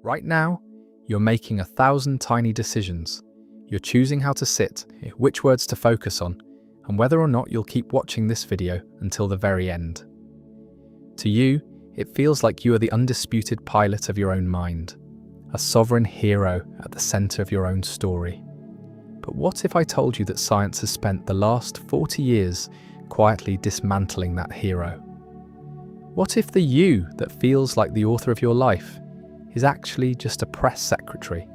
Right now, you're making 1,000 tiny decisions. You're choosing how to sit, which words to focus on, and whether or not you'll keep watching this video until the very end. To you, it feels like you are the undisputed pilot of your own mind, a sovereign hero at the center of your own story. But what if I told you that science has spent the last 40 years quietly dismantling that hero? What if the you that feels like the author of your life is actually just a press secretary,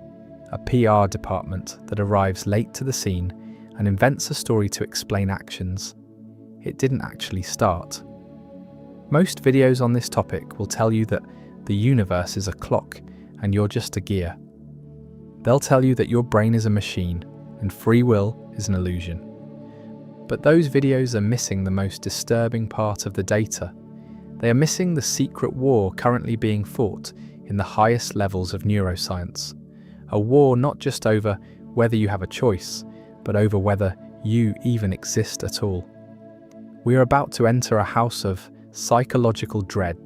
a PR department that arrives late to the scene and invents a story to explain actions it didn't actually start? Most videos on this topic will tell you that the universe is a clock and you're just a gear. They'll tell you that your brain is a machine and free will is an illusion. But those videos are missing the most disturbing part of the data. They are missing the secret war currently being fought in the highest levels of neuroscience. A war not just over whether you have a choice, but over whether you even exist at all. We are about to enter a house of psychological dread,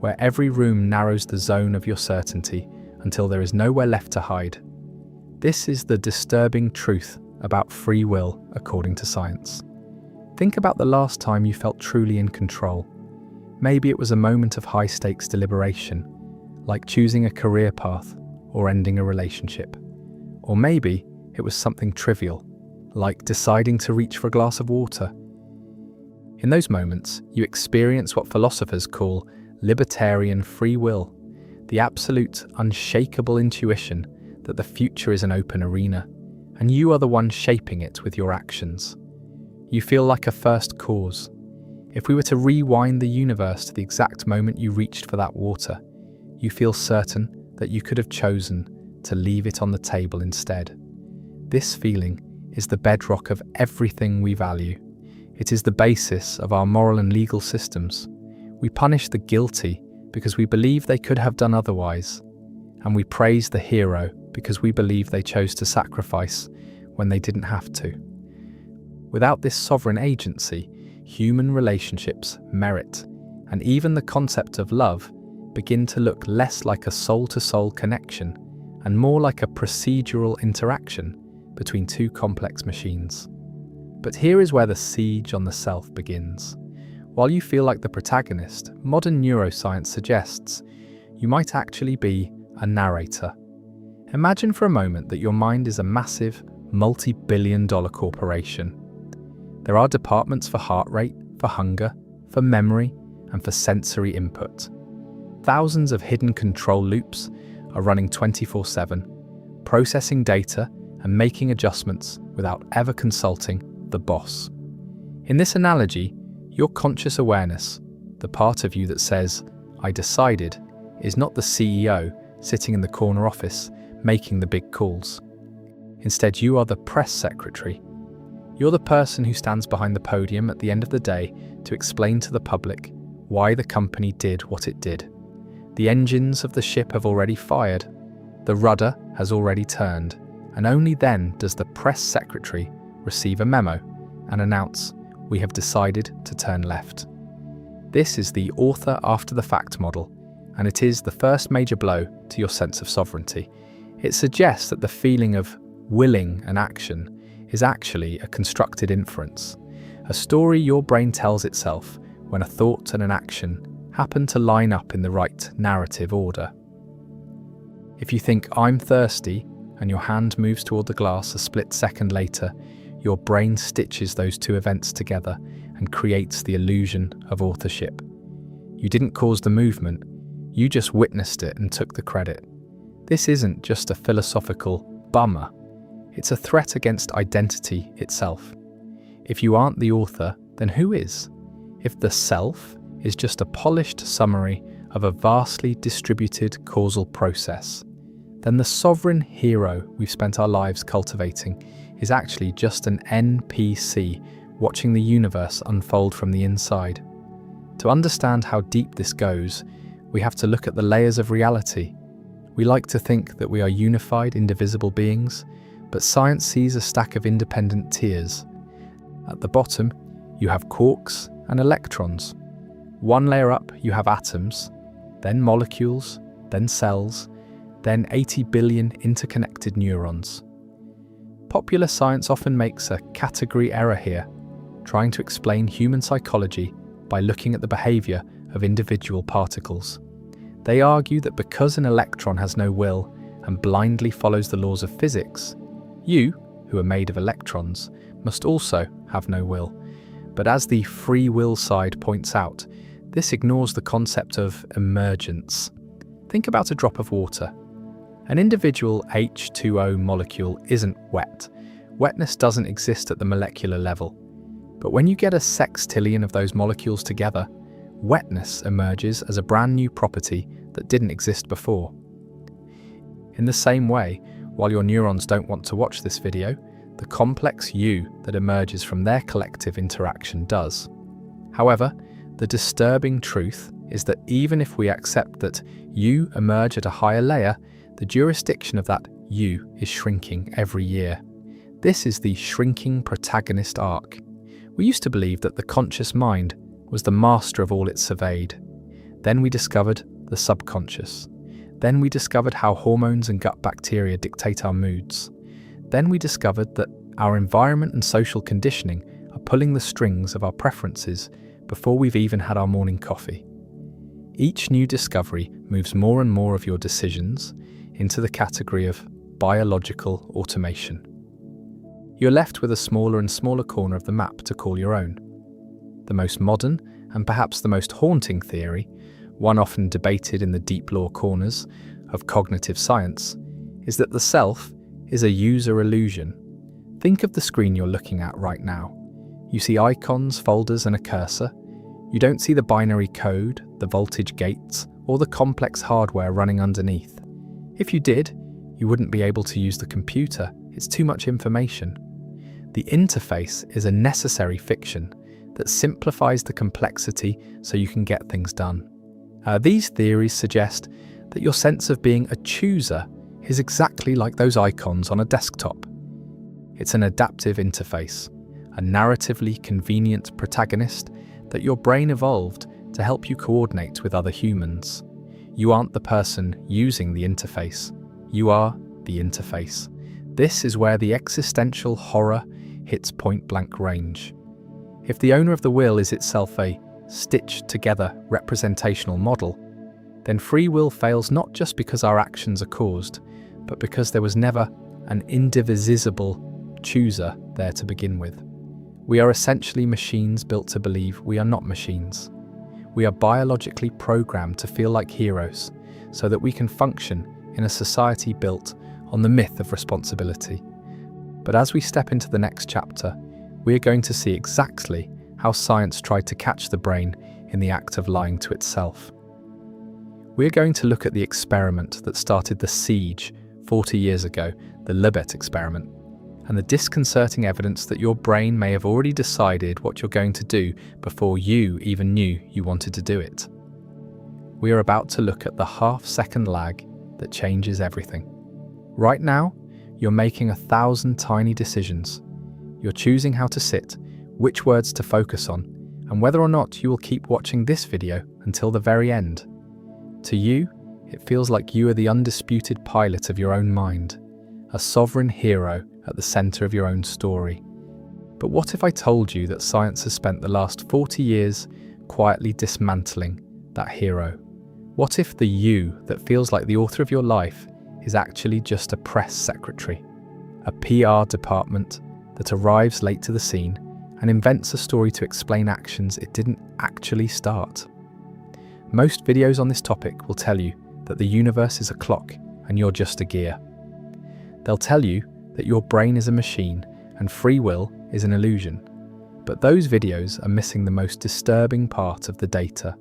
where every room narrows the zone of your certainty until there is nowhere left to hide. This is the disturbing truth about free will according to science. Think about the last time you felt truly in control. Maybe it was a moment of high-stakes deliberation, like choosing a career path or ending a relationship. Or maybe it was something trivial, like deciding to reach for a glass of water. In those moments, you experience what philosophers call libertarian free will, the absolute, unshakable intuition that the future is an open arena, and you are the one shaping it with your actions. You feel like a first cause. If we were to rewind the universe to the exact moment you reached for that water, you feel certain that you could have chosen to leave it on the table instead. This feeling is the bedrock of everything we value. It is the basis of our moral and legal systems. We punish the guilty because we believe they could have done otherwise, and we praise the hero because we believe they chose to sacrifice when they didn't have to. Without this sovereign agency, human relationships, merit, and even the concept of love begin to look less like a soul-to-soul connection and more like a procedural interaction between two complex machines. But here is where the siege on the self begins. While you feel like the protagonist, modern neuroscience suggests you might actually be a narrator. Imagine for a moment that your mind is a massive, multi-billion-dollar corporation. There are departments for heart rate, for hunger, for memory, and for sensory input. Thousands of hidden control loops are running 24/7, processing data and making adjustments without ever consulting the boss. In this analogy, your conscious awareness, the part of you that says, "I decided," is not the CEO sitting in the corner office making the big calls. Instead, you are the press secretary. You're the person who stands behind the podium at the end of the day to explain to the public why the company did what it did. The engines of the ship have already fired, the rudder has already turned, and only then does the press secretary receive a memo and announce, "We have decided to turn left." This is the author after the fact model, and it is the first major blow to your sense of sovereignty. It suggests that the feeling of willing an action is actually a constructed inference, a story your brain tells itself when a thought and an action happen to line up in the right narrative order. If you think, "I'm thirsty," and your hand moves toward the glass a split second later, your brain stitches those two events together and creates the illusion of authorship. You didn't cause the movement, you just witnessed it and took the credit. This isn't just a philosophical bummer, it's a threat against identity itself. If you aren't the author, then who is? If the self is just a polished summary of a vastly distributed causal process, then the sovereign hero we've spent our lives cultivating is actually just an NPC watching the universe unfold from the inside. To understand how deep this goes, we have to look at the layers of reality. We like to think that we are unified, indivisible beings, but science sees a stack of independent tiers. At the bottom, you have quarks and electrons. One layer up, you have atoms, then molecules, then cells, then 80 billion interconnected neurons. Popular science often makes a category error here, trying to explain human psychology by looking at the behavior of individual particles. They argue that because an electron has no will and blindly follows the laws of physics, you, who are made of electrons, must also have no will. But as the free will side points out, this ignores the concept of emergence. Think about a drop of water. An individual H2O molecule isn't wet. Wetness doesn't exist at the molecular level. But when you get a sextillion of those molecules together, wetness emerges as a brand new property that didn't exist before. In the same way, while your neurons don't want to watch this video, the complex you that emerges from their collective interaction does. However, the disturbing truth is that even if we accept that you emerge at a higher layer, the jurisdiction of that you is shrinking every year. This is the shrinking protagonist arc. We used to believe that the conscious mind was the master of all it surveyed. Then we discovered the subconscious. Then we discovered how hormones and gut bacteria dictate our moods. Then we discovered that our environment and social conditioning are pulling the strings of our preferences before we've even had our morning coffee. Each new discovery moves more and more of your decisions into the category of biological automation. You're left with a smaller and smaller corner of the map to call your own. The most modern, and perhaps the most haunting theory, one often debated in the deep law corners of cognitive science, is that the self is a user illusion. Think of the screen you're looking at right now. You see icons, folders, and a cursor. You don't see the binary code, the voltage gates, or the complex hardware running underneath. If you did, you wouldn't be able to use the computer. It's too much information. The interface is a necessary fiction that simplifies the complexity so you can get things done. These theories suggest that your sense of being a chooser is exactly like those icons on a desktop. It's an adaptive interface, a narratively convenient protagonist that your brain evolved to help you coordinate with other humans. You aren't the person using the interface. You are the interface. This is where the existential horror hits point-blank range. If the owner of the will is itself a stitched-together representational model, then free will fails not just because our actions are caused, but because there was never an indivisible chooser there to begin with. We are essentially machines built to believe we are not machines. We are biologically programmed to feel like heroes so that we can function in a society built on the myth of responsibility. But as we step into the next chapter, we are going to see exactly how science tried to catch the brain in the act of lying to itself. We are going to look at the experiment that started the siege 40 years ago, the Libet experiment, and the disconcerting evidence that your brain may have already decided what you're going to do before you even knew you wanted to do it. We are about to look at the half-second lag that changes everything. Right now, you're making 1,000 tiny decisions. You're choosing how to sit, which words to focus on, and whether or not you will keep watching this video until the very end. To you, it feels like you are the undisputed pilot of your own mind, a sovereign hero at the center of your own story. But what if I told you that science has spent the last 40 years quietly dismantling that hero? What if the you that feels like the author of your life is actually just a press secretary, a PR department that arrives late to the scene and invents a story to explain actions it didn't actually start? Most videos on this topic will tell you that the universe is a clock and you're just a gear. They'll tell you that your brain is a machine and free will is an illusion. But those videos are missing the most disturbing part of the data.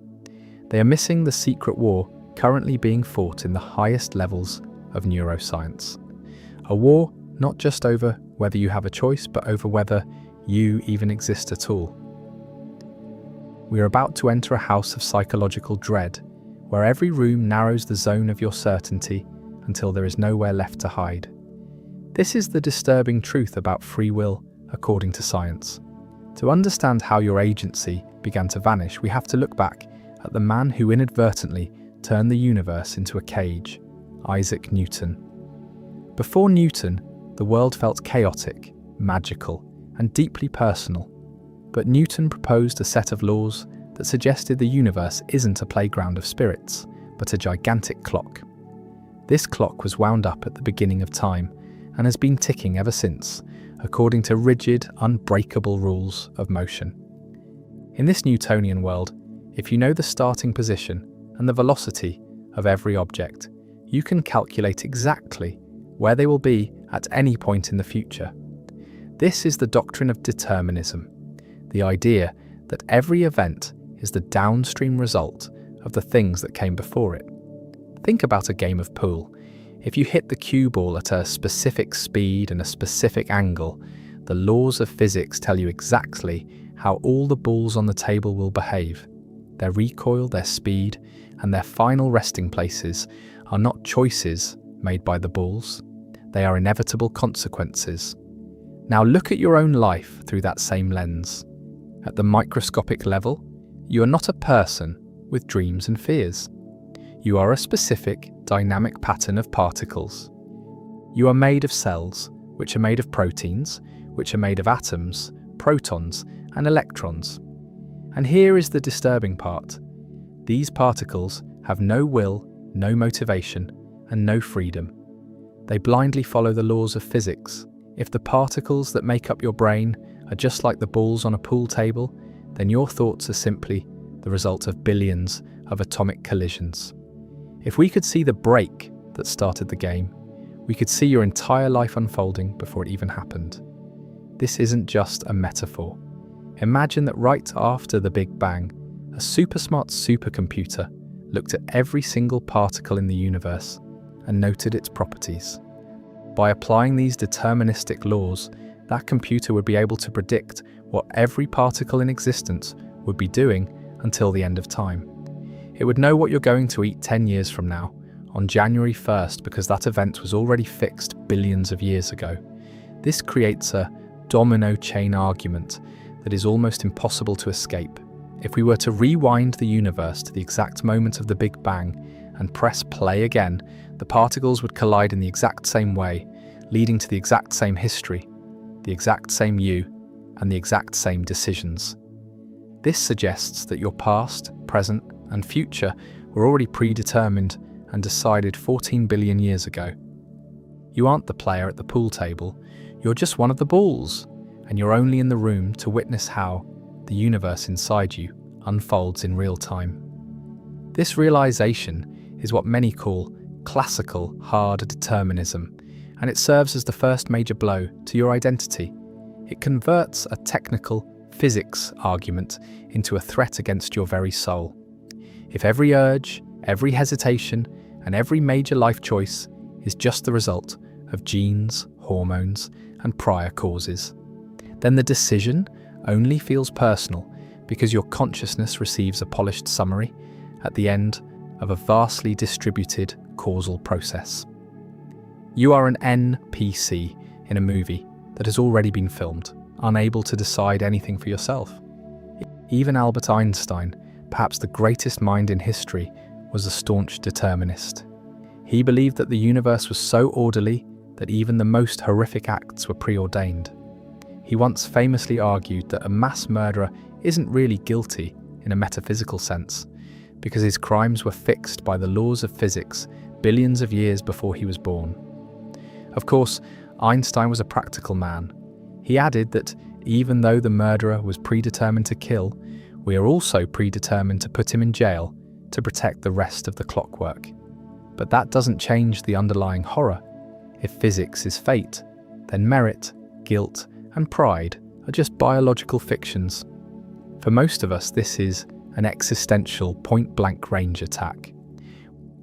They are missing the secret war currently being fought in the highest levels of neuroscience. A war not just over whether you have a choice, but over whether you even exist at all. We are about to enter a house of psychological dread, where every room narrows the zone of your certainty until there is nowhere left to hide. This is the disturbing truth about free will, according to science. To understand how your agency began to vanish, we have to look back at the man who inadvertently turned the universe into a cage, Isaac Newton. Before Newton, the world felt chaotic, magical, and deeply personal. But Newton proposed a set of laws that suggested the universe isn't a playground of spirits, but a gigantic clock. This clock was wound up at the beginning of time and has been ticking ever since, according to rigid, unbreakable rules of motion. In this Newtonian world, if you know the starting position and the velocity of every object, you can calculate exactly where they will be at any point in the future. This is the doctrine of determinism, the idea that every event is the downstream result of the things that came before it. Think about a game of pool. If you hit the cue ball at a specific speed and a specific angle, the laws of physics tell you exactly how all the balls on the table will behave. Their recoil, their speed, and their final resting places are not choices made by the balls. They are inevitable consequences. Now look at your own life through that same lens. At the microscopic level, you are not a person with dreams and fears. You are a specific, dynamic pattern of particles. You are made of cells, which are made of proteins, which are made of atoms, protons, and electrons. And here is the disturbing part. These particles have no will, no motivation, and no freedom. They blindly follow the laws of physics. If the particles that make up your brain are just like the balls on a pool table, then your thoughts are simply the result of billions of atomic collisions. If we could see the break that started the game, we could see your entire life unfolding before it even happened. This isn't just a metaphor. Imagine that right after the Big Bang, a super smart supercomputer looked at every single particle in the universe and noted its properties. By applying these deterministic laws, that computer would be able to predict what every particle in existence would be doing until the end of time. It would know what you're going to eat 10 years from now, on January 1st, because that event was already fixed billions of years ago. This creates a domino chain argument that is almost impossible to escape. If we were to rewind the universe to the exact moment of the Big Bang and press play again, the particles would collide in the exact same way, leading to the exact same history, the exact same you, and the exact same decisions. This suggests that your past, present, and future were already predetermined and decided 14 billion years ago. You aren't the player at the pool table, you're just one of the balls, and you're only in the room to witness how the universe inside you unfolds in real time. This realization is what many call classical hard determinism, and it serves as the first major blow to your identity. It converts a technical physics argument into a threat against your very soul. If every urge, every hesitation, and every major life choice is just the result of genes, hormones, and prior causes, then the decision only feels personal because your consciousness receives a polished summary at the end of a vastly distributed causal process. You are an NPC in a movie that has already been filmed, unable to decide anything for yourself. Even Albert Einstein, perhaps the greatest mind in history, was a staunch determinist. He believed that the universe was so orderly that even the most horrific acts were preordained. He once famously argued that a mass murderer isn't really guilty in a metaphysical sense, because his crimes were fixed by the laws of physics billions of years before he was born. Of course, Einstein was a practical man. He added that even though the murderer was predetermined to kill, we are also predetermined to put him in jail to protect the rest of the clockwork. But that doesn't change the underlying horror. If physics is fate, then merit, guilt, and pride are just biological fictions. For most of us, this is an existential point-blank range attack.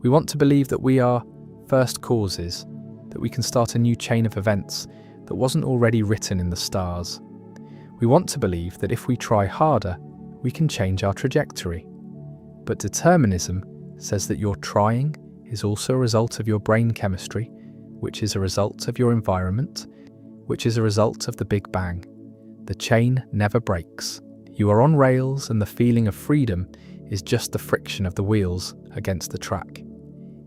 We want to believe that we are first causes, that we can start a new chain of events that wasn't already written in the stars. We want to believe that if we try harder, we can change our trajectory. But determinism says that your trying is also a result of your brain chemistry, which is a result of your environment, which is a result of the Big Bang. The chain never breaks. You are on rails, and the feeling of freedom is just the friction of the wheels against the track.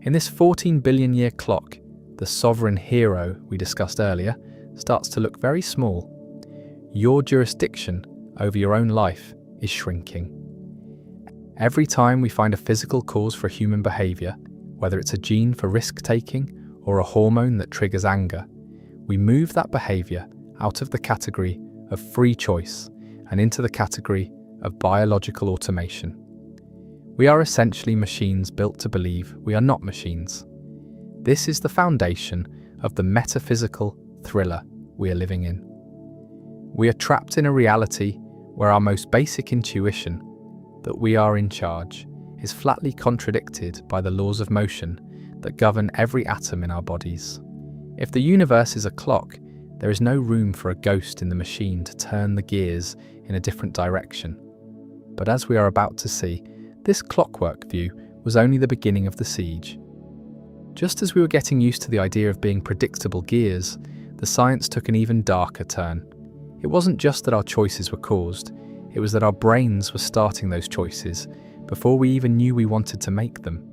In this 14 billion year clock, the sovereign hero we discussed earlier starts to look very small. Your jurisdiction over your own life is shrinking. Every time we find a physical cause for human behavior, whether it's a gene for risk-taking or a hormone that triggers anger, we move that behavior out of the category of free choice and into the category of biological automation. We are essentially machines built to believe we are not machines. This is the foundation of the metaphysical thriller we are living in. We are trapped in a reality where our most basic intuition, that we are in charge, is flatly contradicted by the laws of motion that govern every atom in our bodies. If the universe is a clock, there is no room for a ghost in the machine to turn the gears in a different direction. But as we are about to see, this clockwork view was only the beginning of the siege. Just as we were getting used to the idea of being predictable gears, the science took an even darker turn. It wasn't just that our choices were caused, it was that our brains were starting those choices before we even knew we wanted to make them.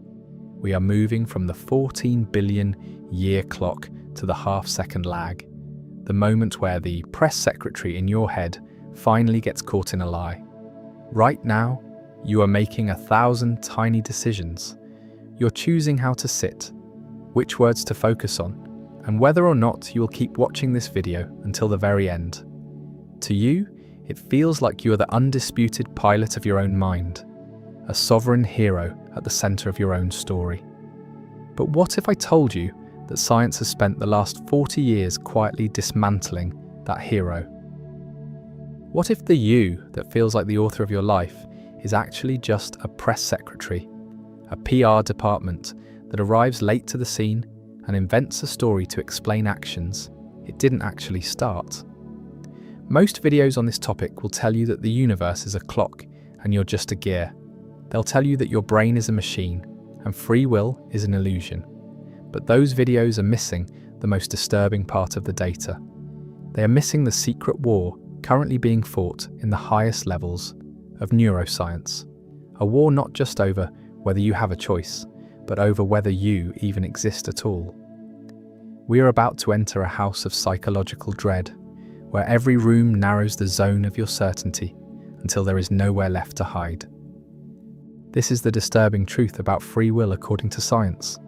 We are moving from the 14 billion year clock to the half-second lag, the moment where the press secretary in your head finally gets caught in a lie. Right now, you are making 1,000 tiny decisions. You're choosing how to sit, which words to focus on, and whether or not you will keep watching this video until the very end. To you, it feels like you are the undisputed pilot of your own mind, a sovereign hero at the center of your own story. But what if I told you that science has spent the last 40 years quietly dismantling that hero? What if the you that feels like the author of your life is actually just a press secretary, a PR department that arrives late to the scene and invents a story to explain actions it didn't actually start? Most videos on this topic will tell you that the universe is a clock and you're just a gear. They'll tell you that your brain is a machine and free will is an illusion. But those videos are missing the most disturbing part of the data. They are missing the secret war currently being fought in the highest levels of neuroscience. A war not just over whether you have a choice, but over whether you even exist at all. We are about to enter a house of psychological dread, where every room narrows the zone of your certainty until there is nowhere left to hide. This is the disturbing truth about free will according to science.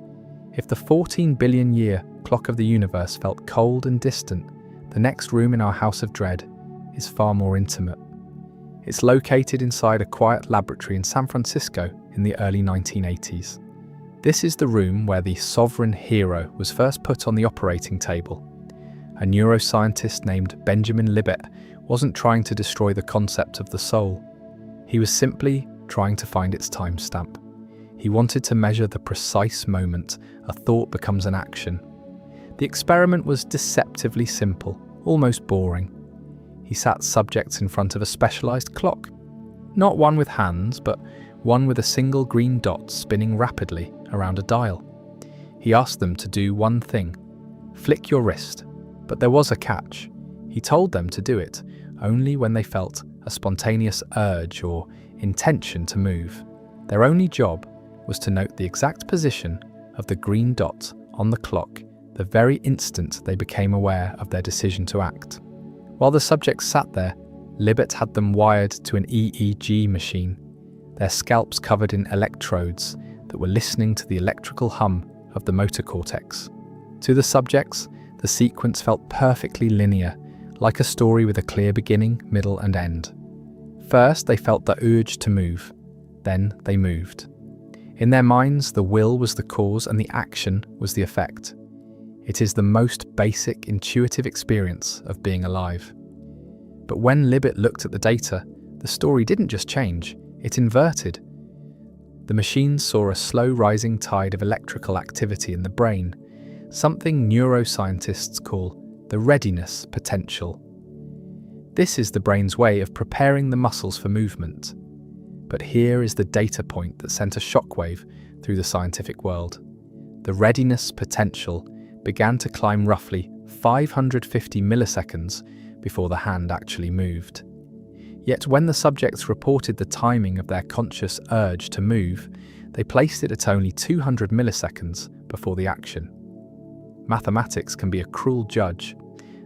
If the 14 billion year clock of the universe felt cold and distant, the next room in our house of dread is far more intimate. It's located inside a quiet laboratory in San Francisco in the early 1980s. This is the room where the sovereign hero was first put on the operating table. A neuroscientist named Benjamin Libet wasn't trying to destroy the concept of the soul. He was simply trying to find its timestamp. He wanted to measure the precise moment a thought becomes an action. The experiment was deceptively simple, almost boring. He sat subjects in front of a specialized clock. Not one with hands, but one with a single green dot spinning rapidly around a dial. He asked them to do one thing: flick your wrist. But there was a catch. He told them to do it only when they felt a spontaneous urge or intention to move. Their only job was to note the exact position of the green dot on the clock the very instant they became aware of their decision to act. While the subjects sat there, Libet had them wired to an EEG machine, their scalps covered in electrodes that were listening to the electrical hum of the motor cortex. To the subjects, the sequence felt perfectly linear, like a story with a clear beginning, middle, and end. First, they felt the urge to move. Then they moved. In their minds, the will was the cause and the action was the effect. It is the most basic, intuitive experience of being alive. But when Libet looked at the data, the story didn't just change, it inverted. The machines saw a slow rising tide of electrical activity in the brain, something neuroscientists call the readiness potential. This is the brain's way of preparing the muscles for movement. But here is the data point that sent a shockwave through the scientific world. The readiness potential began to climb roughly 550 milliseconds before the hand actually moved. Yet when the subjects reported the timing of their conscious urge to move, They placed it at only 200 milliseconds before the action. Mathematics can be a cruel judge.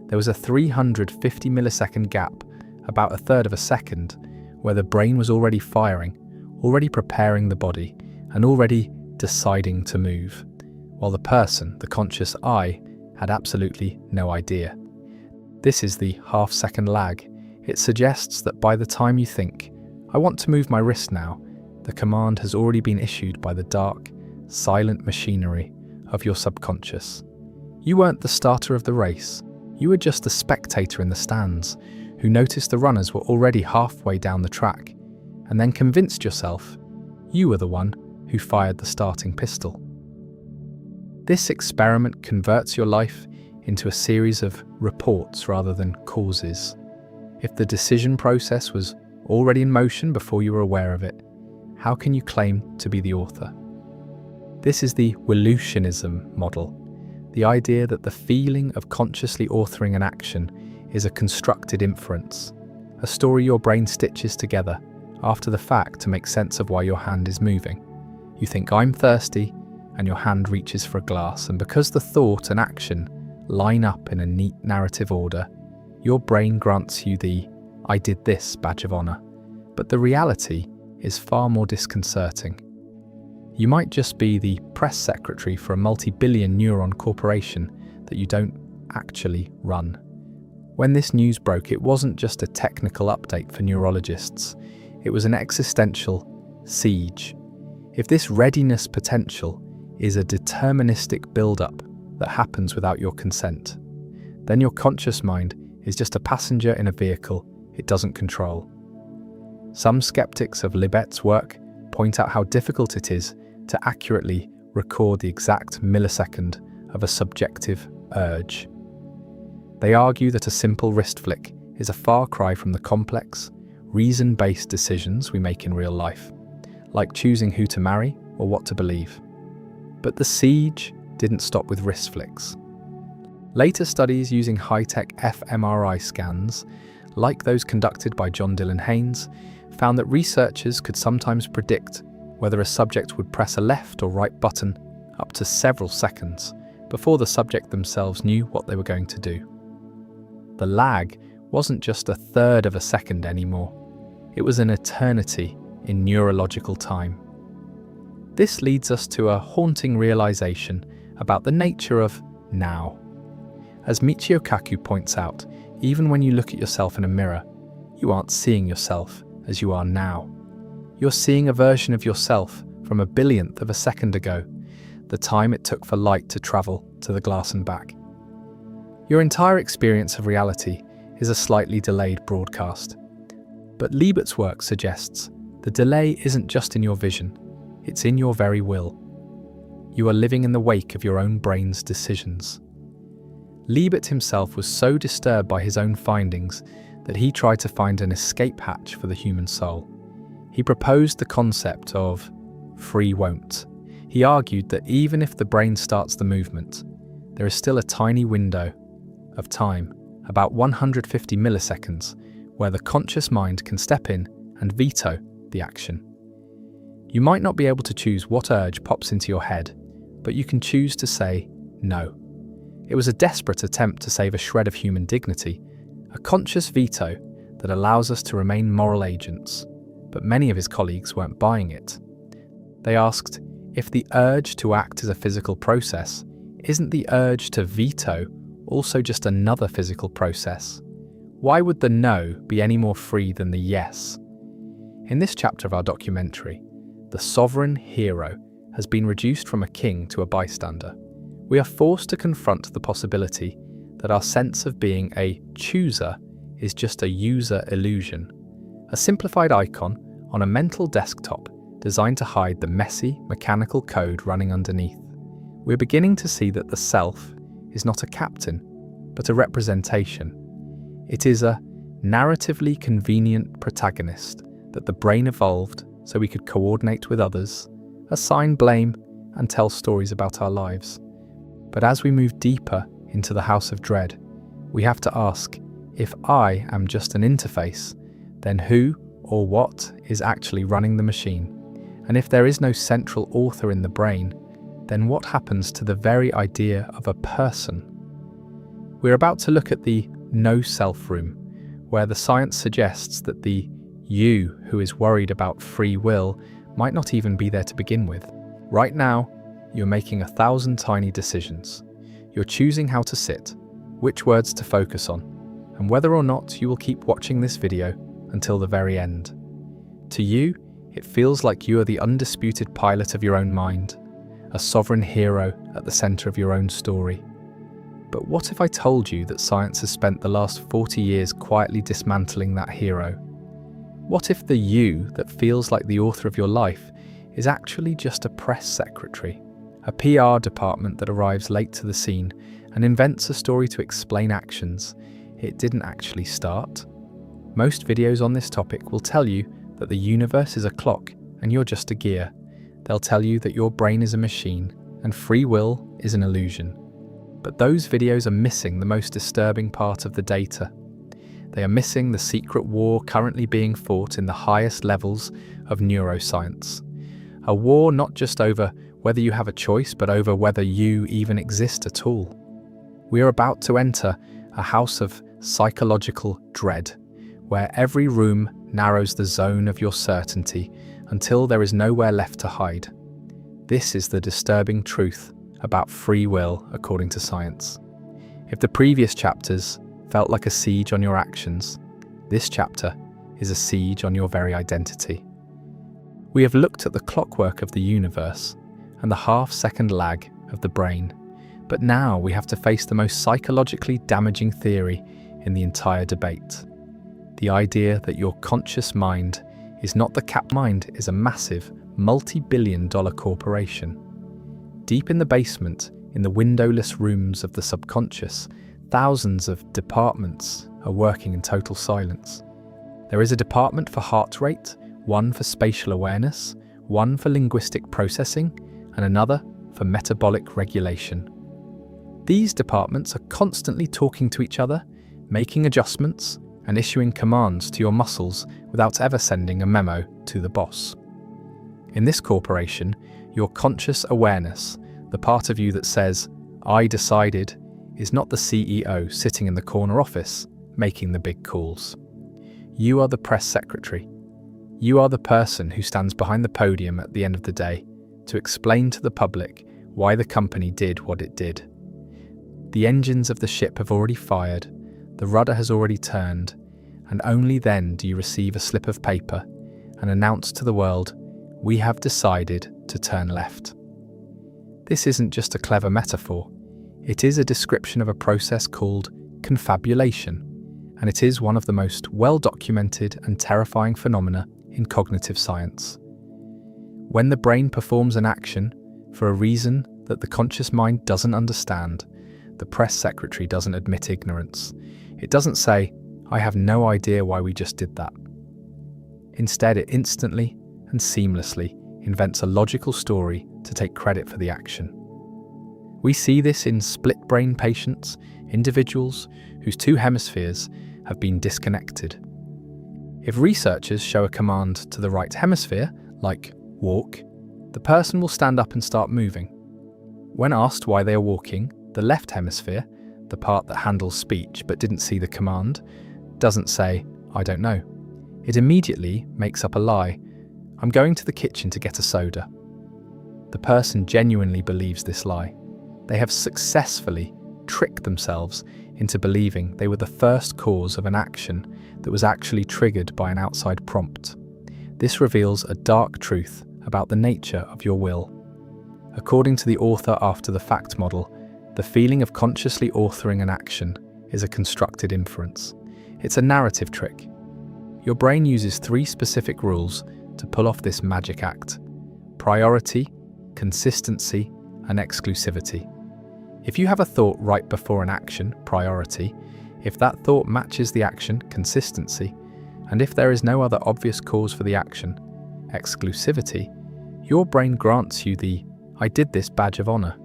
There was a 350 millisecond gap, about a third of a second, where the brain was already firing, already preparing the body, and already deciding to move, while the person, the conscious I, had absolutely no idea. This is the half-second lag. It suggests that by the time you think, I want to move my wrist now, the command has already been issued by the dark, silent machinery of your subconscious. You weren't the starter of the race. You were just the spectator in the stands who noticed the runners were already halfway down the track and then convinced yourself you were the one who fired the starting pistol. This experiment converts your life into a series of reports rather than causes. If the decision process was already in motion before you were aware of it, how can you claim to be the author? This is the Wolutionism model, the idea that the feeling of consciously authoring an action is a constructed inference, a story your brain stitches together after the fact to make sense of why your hand is moving. You think, I'm thirsty, and your hand reaches for a glass, and because the thought and action line up in a neat narrative order, your brain grants you the I did this badge of honor. But the reality is far more disconcerting. You might just be the press secretary for a multi-billion neuron corporation that you don't actually run. When this news broke, it wasn't just a technical update for neurologists. It was an existential siege. If this readiness potential is a deterministic build-up that happens without your consent, then your conscious mind is just a passenger in a vehicle it doesn't control. Some skeptics of Libet's work point out how difficult it is to accurately record the exact millisecond of a subjective urge. They argue that a simple wrist flick is a far cry from the complex, reason-based decisions we make in real life, like choosing who to marry or what to believe. But the siege didn't stop with wrist flicks. Later studies using high-tech fMRI scans, like those conducted by John Dylan Haynes, found that researchers could sometimes predict whether a subject would press a left or right button up to several seconds before the subject themselves knew what they were going to do. The lag wasn't just a third of a second anymore. It was an eternity in neurological time. This leads us to a haunting realization about the nature of now. As Michio Kaku points out, even when you look at yourself in a mirror, you aren't seeing yourself as you are now. You're seeing a version of yourself from a billionth of a second ago, the time it took for light to travel to the glass and back. Your entire experience of reality is a slightly delayed broadcast. But Libet's work suggests the delay isn't just in your vision, it's in your very will. You are living in the wake of your own brain's decisions. Libet himself was so disturbed by his own findings that he tried to find an escape hatch for the human soul. He proposed the concept of free won't. He argued that even if the brain starts the movement, there is still a tiny window of time, about 150 milliseconds, where the conscious mind can step in and veto the action. You might not be able to choose what urge pops into your head, but you can choose to say no. It was a desperate attempt to save a shred of human dignity, a conscious veto that allows us to remain moral agents, but many of his colleagues weren't buying it. They asked, if the urge to act is a physical process, isn't the urge to veto also just another physical process? Why would the no be any more free than the yes? In this chapter of our documentary, the sovereign hero has been reduced from a king to a bystander. We are forced to confront the possibility that our sense of being a chooser is just a user illusion, a simplified icon on a mental desktop designed to hide the messy, mechanical code running underneath. We're beginning to see that the self is not a captain, but a representation. It is a narratively convenient protagonist that the brain evolved so we could coordinate with others, assign blame, and tell stories about our lives. But as we move deeper into the House of Dread, we have to ask, if I am just an interface, then who or what is actually running the machine? And if there is no central author in the brain, then what happens to the very idea of a person? We're about to look at the no-self room, where the science suggests that the you who is worried about free will might not even be there to begin with. Right now, you're making 1,000 tiny decisions. You're choosing how to sit, which words to focus on, and whether or not you will keep watching this video until the very end. To you, it feels like you are the undisputed pilot of your own mind, a sovereign hero at the center of your own story. But what if I told you that science has spent the last 40 years quietly dismantling that hero? What if the you that feels like the author of your life is actually just a press secretary, a PR department that arrives late to the scene and invents a story to explain actions it didn't actually start? Most videos on this topic will tell you that the universe is a clock and you're just a gear. They'll tell you that your brain is a machine and free will is an illusion. But those videos are missing the most disturbing part of the data. They are missing the secret war currently being fought in the highest levels of neuroscience. A war not just over whether you have a choice, but over whether you even exist at all. We are about to enter a house of psychological dread, where every room narrows the zone of your certainty until there is nowhere left to hide. This is the disturbing truth about free will according to science. If the previous chapters felt like a siege on your actions, this chapter is a siege on your very identity. We have looked at the clockwork of the universe and the half-second lag of the brain, but now we have to face the most psychologically damaging theory in the entire debate. The idea that your conscious mind is not the cap mind is a massive, multi-billion-dollar corporation. Deep in the basement, in the windowless rooms of the subconscious, thousands of departments are working in total silence. There is a department for heart rate, one for spatial awareness, one for linguistic processing, and another for metabolic regulation. These departments are constantly talking to each other, making adjustments, and issuing commands to your muscles without ever sending a memo to the boss. In this corporation, your conscious awareness, the part of you that says, "I decided," is not the CEO sitting in the corner office making the big calls. You are the press secretary. You are the person who stands behind the podium at the end of the day to explain to the public why the company did what it did. The engines of the ship have already fired, the rudder has already turned, and only then do you receive a slip of paper and announce to the world, "We have decided to turn left." This isn't just a clever metaphor. It is a description of a process called confabulation, and it is one of the most well-documented and terrifying phenomena in cognitive science. When the brain performs an action for a reason that the conscious mind doesn't understand, the press secretary doesn't admit ignorance. It doesn't say, "I have no idea why we just did that." Instead, it instantly and seamlessly invents a logical story to take credit for the action. We see this in split-brain patients, individuals whose two hemispheres have been disconnected. If researchers show a command to the right hemisphere, like walk, the person will stand up and start moving. When asked why they are walking, the left hemisphere, the part that handles speech but didn't see the command, doesn't say, "I don't know." It immediately makes up a lie. "I'm going to the kitchen to get a soda." The person genuinely believes this lie. They have successfully tricked themselves into believing they were the first cause of an action that was actually triggered by an outside prompt. This reveals a dark truth about the nature of your will. According to the author after the fact model, the feeling of consciously authoring an action is a constructed inference. It's a narrative trick. Your brain uses 3 specific rules to pull off this magic act: priority, consistency, and exclusivity. If you have a thought right before an action, priority, if that thought matches the action, consistency, and if there is no other obvious cause for the action, exclusivity, your brain grants you the "I did this" badge of honor.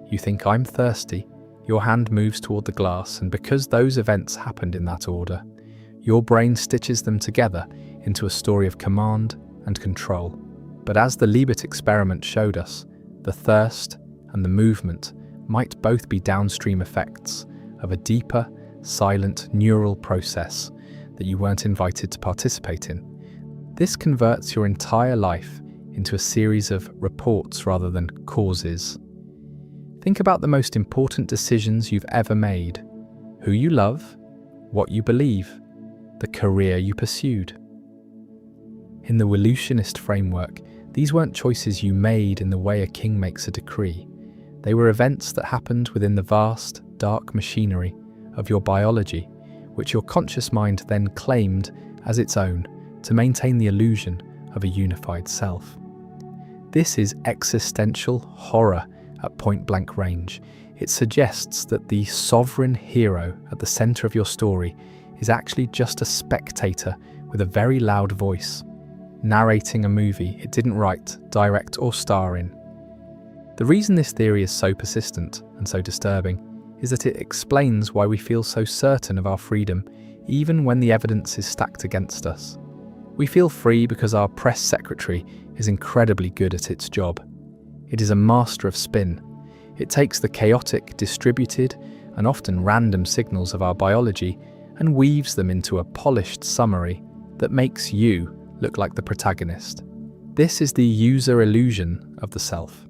You think, "I'm thirsty," your hand moves toward the glass, and because those events happened in that order, your brain stitches them together into a story of command and control. But as the Liebet experiment showed us, the thirst and the movement might both be downstream effects of a deeper, silent neural process that you weren't invited to participate in. This converts your entire life into a series of reports rather than causes. Think about the most important decisions you've ever made: who you love, what you believe, the career you pursued. In the Wolutionist framework, these weren't choices you made in the way a king makes a decree. They were events that happened within the vast, dark machinery of your biology, which your conscious mind then claimed as its own to maintain the illusion of a unified self. This is existential horror at point-blank range. It suggests that the sovereign hero at the center of your story is actually just a spectator with a very loud voice, narrating a movie it didn't write, direct, or star in. The reason this theory is so persistent and so disturbing is that it explains why we feel so certain of our freedom, even when the evidence is stacked against us. We feel free because our press secretary is incredibly good at its job. It is a master of spin. It takes the chaotic, distributed, and often random signals of our biology and weaves them into a polished summary that makes you look like the protagonist. This is the user illusion of the self.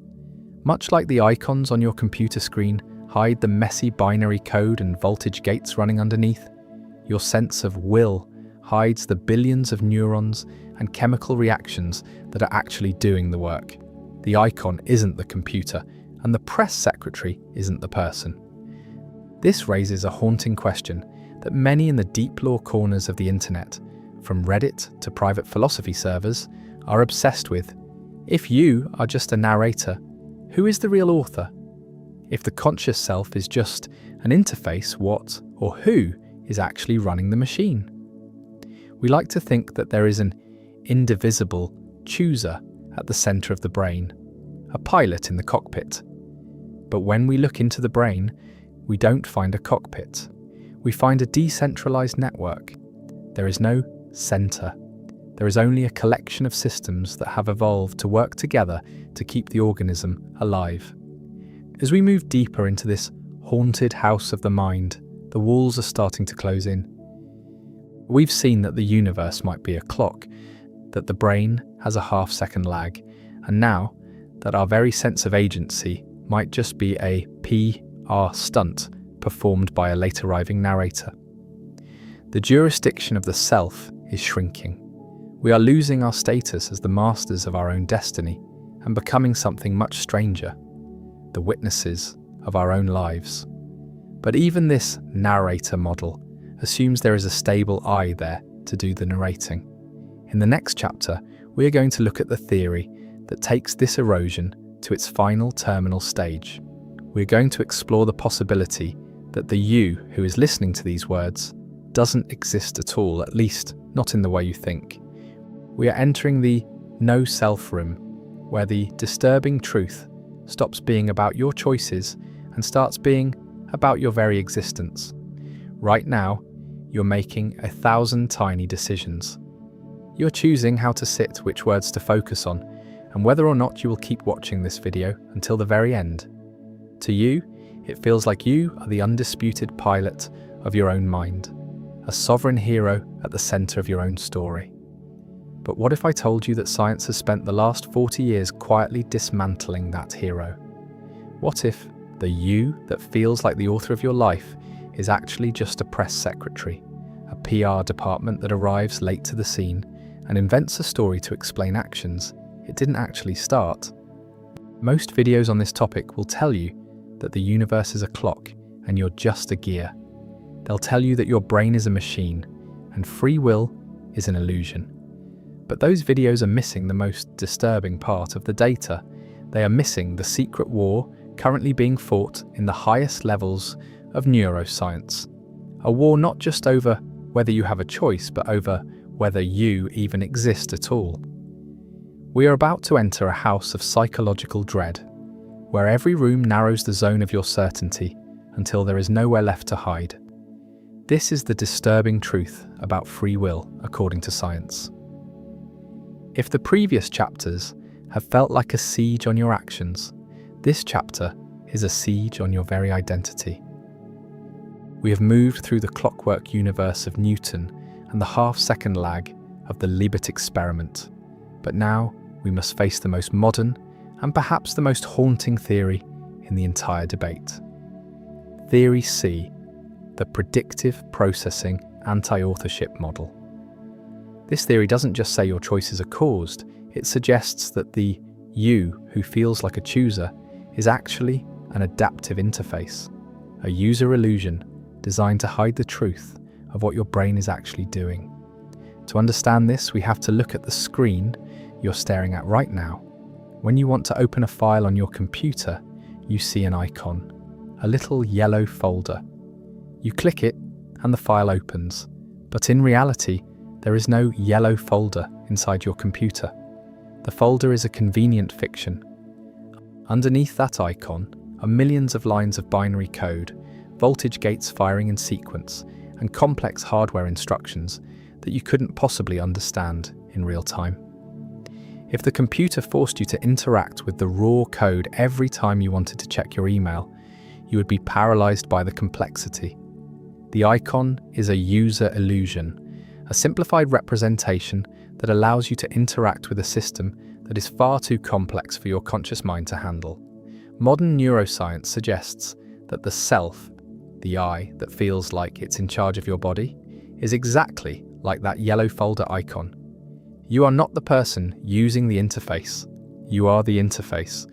Much like the icons on your computer screen hide the messy binary code and voltage gates running underneath, your sense of will hides the billions of neurons and chemical reactions that are actually doing the work. The icon isn't the computer, and the press secretary isn't the person. This raises a haunting question that many in the deep law corners of the internet, from Reddit to private philosophy servers, are obsessed with. If you are just a narrator, who is the real author? If the conscious self is just an interface, what or who is actually running the machine? We like to think that there is an indivisible chooser at the center of the brain, a pilot in the cockpit. But when we look into the brain, we don't find a cockpit. We find a decentralized network. There is no center. There is only a collection of systems that have evolved to work together to keep the organism alive. As we move deeper into this haunted house of the mind, the walls are starting to close in. We've seen that the universe might be a clock, that the brain has a half-second lag, and now that our very sense of agency might just be a PR stunt performed by a late-arriving narrator. The jurisdiction of the self is shrinking. We are losing our status as the masters of our own destiny and becoming something much stranger, the witnesses of our own lives. But even this narrator model assumes there is a stable I there to do the narrating. In the next chapter, we are going to look at the theory that takes this erosion to its final terminal stage. We are going to explore the possibility that the you who is listening to these words doesn't exist at all, at least not in the way you think. We are entering the no-self room, where the disturbing truth stops being about your choices and starts being about your very existence. Right now, you're making 1,000 tiny decisions. You're choosing how to sit, which words to focus on, and whether or not you will keep watching this video until the very end. To you, it feels like you are the undisputed pilot of your own mind, a sovereign hero at the center of your own story. But what if I told you that science has spent the last 40 years quietly dismantling that hero? What if the you that feels like the author of your life is actually just a press secretary, a PR department that arrives late to the scene and invents a story to explain actions it didn't actually start? Most videos on this topic will tell you that the universe is a clock and you're just a gear. They'll tell you that your brain is a machine and free will is an illusion. But those videos are missing the most disturbing part of the data. They are missing the secret war currently being fought in the highest levels of neuroscience. A war not just over whether you have a choice, but over whether you even exist at all. We are about to enter a house of psychological dread, where every room narrows the zone of your certainty until there is nowhere left to hide. This is the disturbing truth about free will, according to science. If the previous chapters have felt like a siege on your actions, this chapter is a siege on your very identity. We have moved through the clockwork universe of Newton and the half-second lag of the Libet experiment, but now we must face the most modern and perhaps the most haunting theory in the entire debate. Theory C, the predictive processing anti-authorship model. This theory doesn't just say your choices are caused, it suggests that the you who feels like a chooser is actually an adaptive interface, a user illusion designed to hide the truth of what your brain is actually doing. To understand this, we have to look at the screen you're staring at right now. When you want to open a file on your computer, you see an icon, a little yellow folder. You click it and the file opens, but in reality, there is no yellow folder inside your computer. The folder is a convenient fiction. Underneath that icon are millions of lines of binary code, voltage gates firing in sequence, and complex hardware instructions that you couldn't possibly understand in real time. If the computer forced you to interact with the raw code every time you wanted to check your email, you would be paralyzed by the complexity. The icon is a user illusion, a simplified representation that allows you to interact with a system that is far too complex for your conscious mind to handle. Modern neuroscience suggests that the self, the I that feels like it's in charge of your body, is exactly like that yellow folder icon. You are not the person using the interface. You are the interface.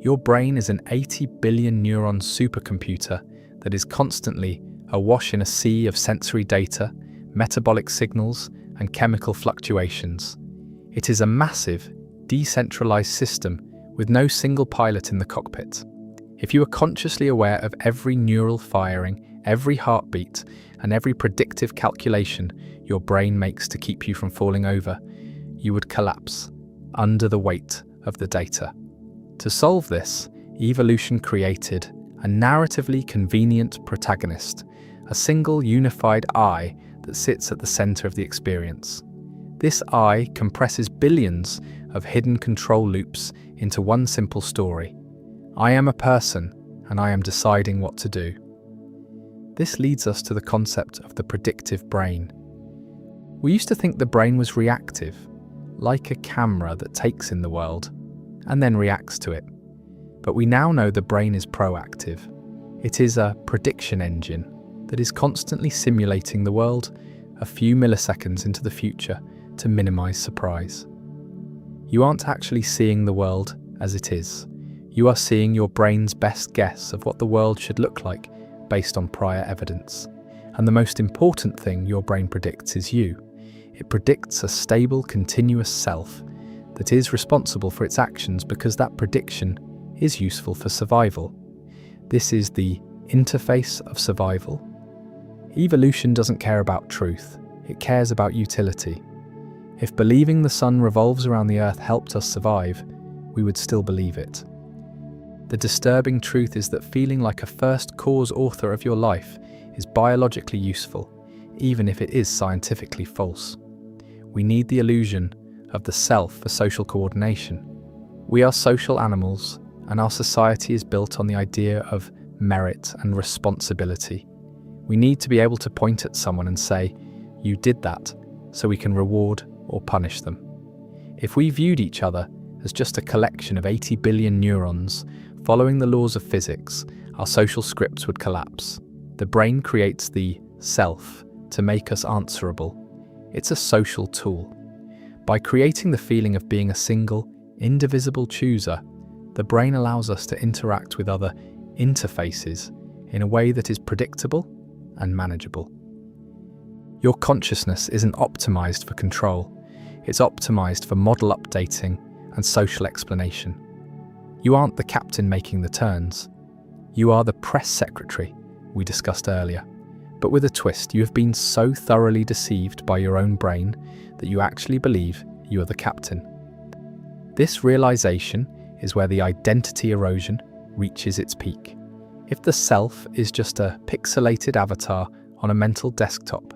Your brain is an 80 billion neuron supercomputer that is constantly awash in a sea of sensory data, metabolic signals, and chemical fluctuations. It is a massive, decentralized system with no single pilot in the cockpit. If you are consciously aware of every neural firing, every heartbeat, and every predictive calculation your brain makes to keep you from falling over, you would collapse under the weight of the data. To solve this, evolution created a narratively convenient protagonist, a single unified I that sits at the center of the experience. This I compresses billions of hidden control loops into one simple story. I am a person, and I am deciding what to do. This leads us to the concept of the predictive brain. We used to think the brain was reactive, like a camera that takes in the world and then reacts to it. But we now know the brain is proactive. It is a prediction engine that is constantly simulating the world a few milliseconds into the future to minimize surprise. You aren't actually seeing the world as it is. You are seeing your brain's best guess of what the world should look like based on prior evidence. And the most important thing your brain predicts is you. It predicts a stable, continuous self that is responsible for its actions because that prediction is useful for survival. This is the interface of survival. Evolution doesn't care about truth, it cares about utility. If believing the sun revolves around the earth helped us survive, we would still believe it. The disturbing truth is that feeling like a first cause author of your life is biologically useful, even if it is scientifically false. We need the illusion of the self for social coordination. We are social animals, and our society is built on the idea of merit and responsibility. We need to be able to point at someone and say, "You did that," so we can reward or punish them. If we viewed each other as just a collection of 80 billion neurons following the laws of physics, our social scripts would collapse. The brain creates the self to make us answerable. It's a social tool. By creating the feeling of being a single, indivisible chooser, the brain allows us to interact with other interfaces in a way that is predictable and manageable. Your consciousness isn't optimized for control. It's optimized for model updating and social explanation. You aren't the captain making the turns. You are the press secretary we discussed earlier. But with a twist, you have been so thoroughly deceived by your own brain that you actually believe you are the captain. This realization is where the identity erosion reaches its peak. If the self is just a pixelated avatar on a mental desktop,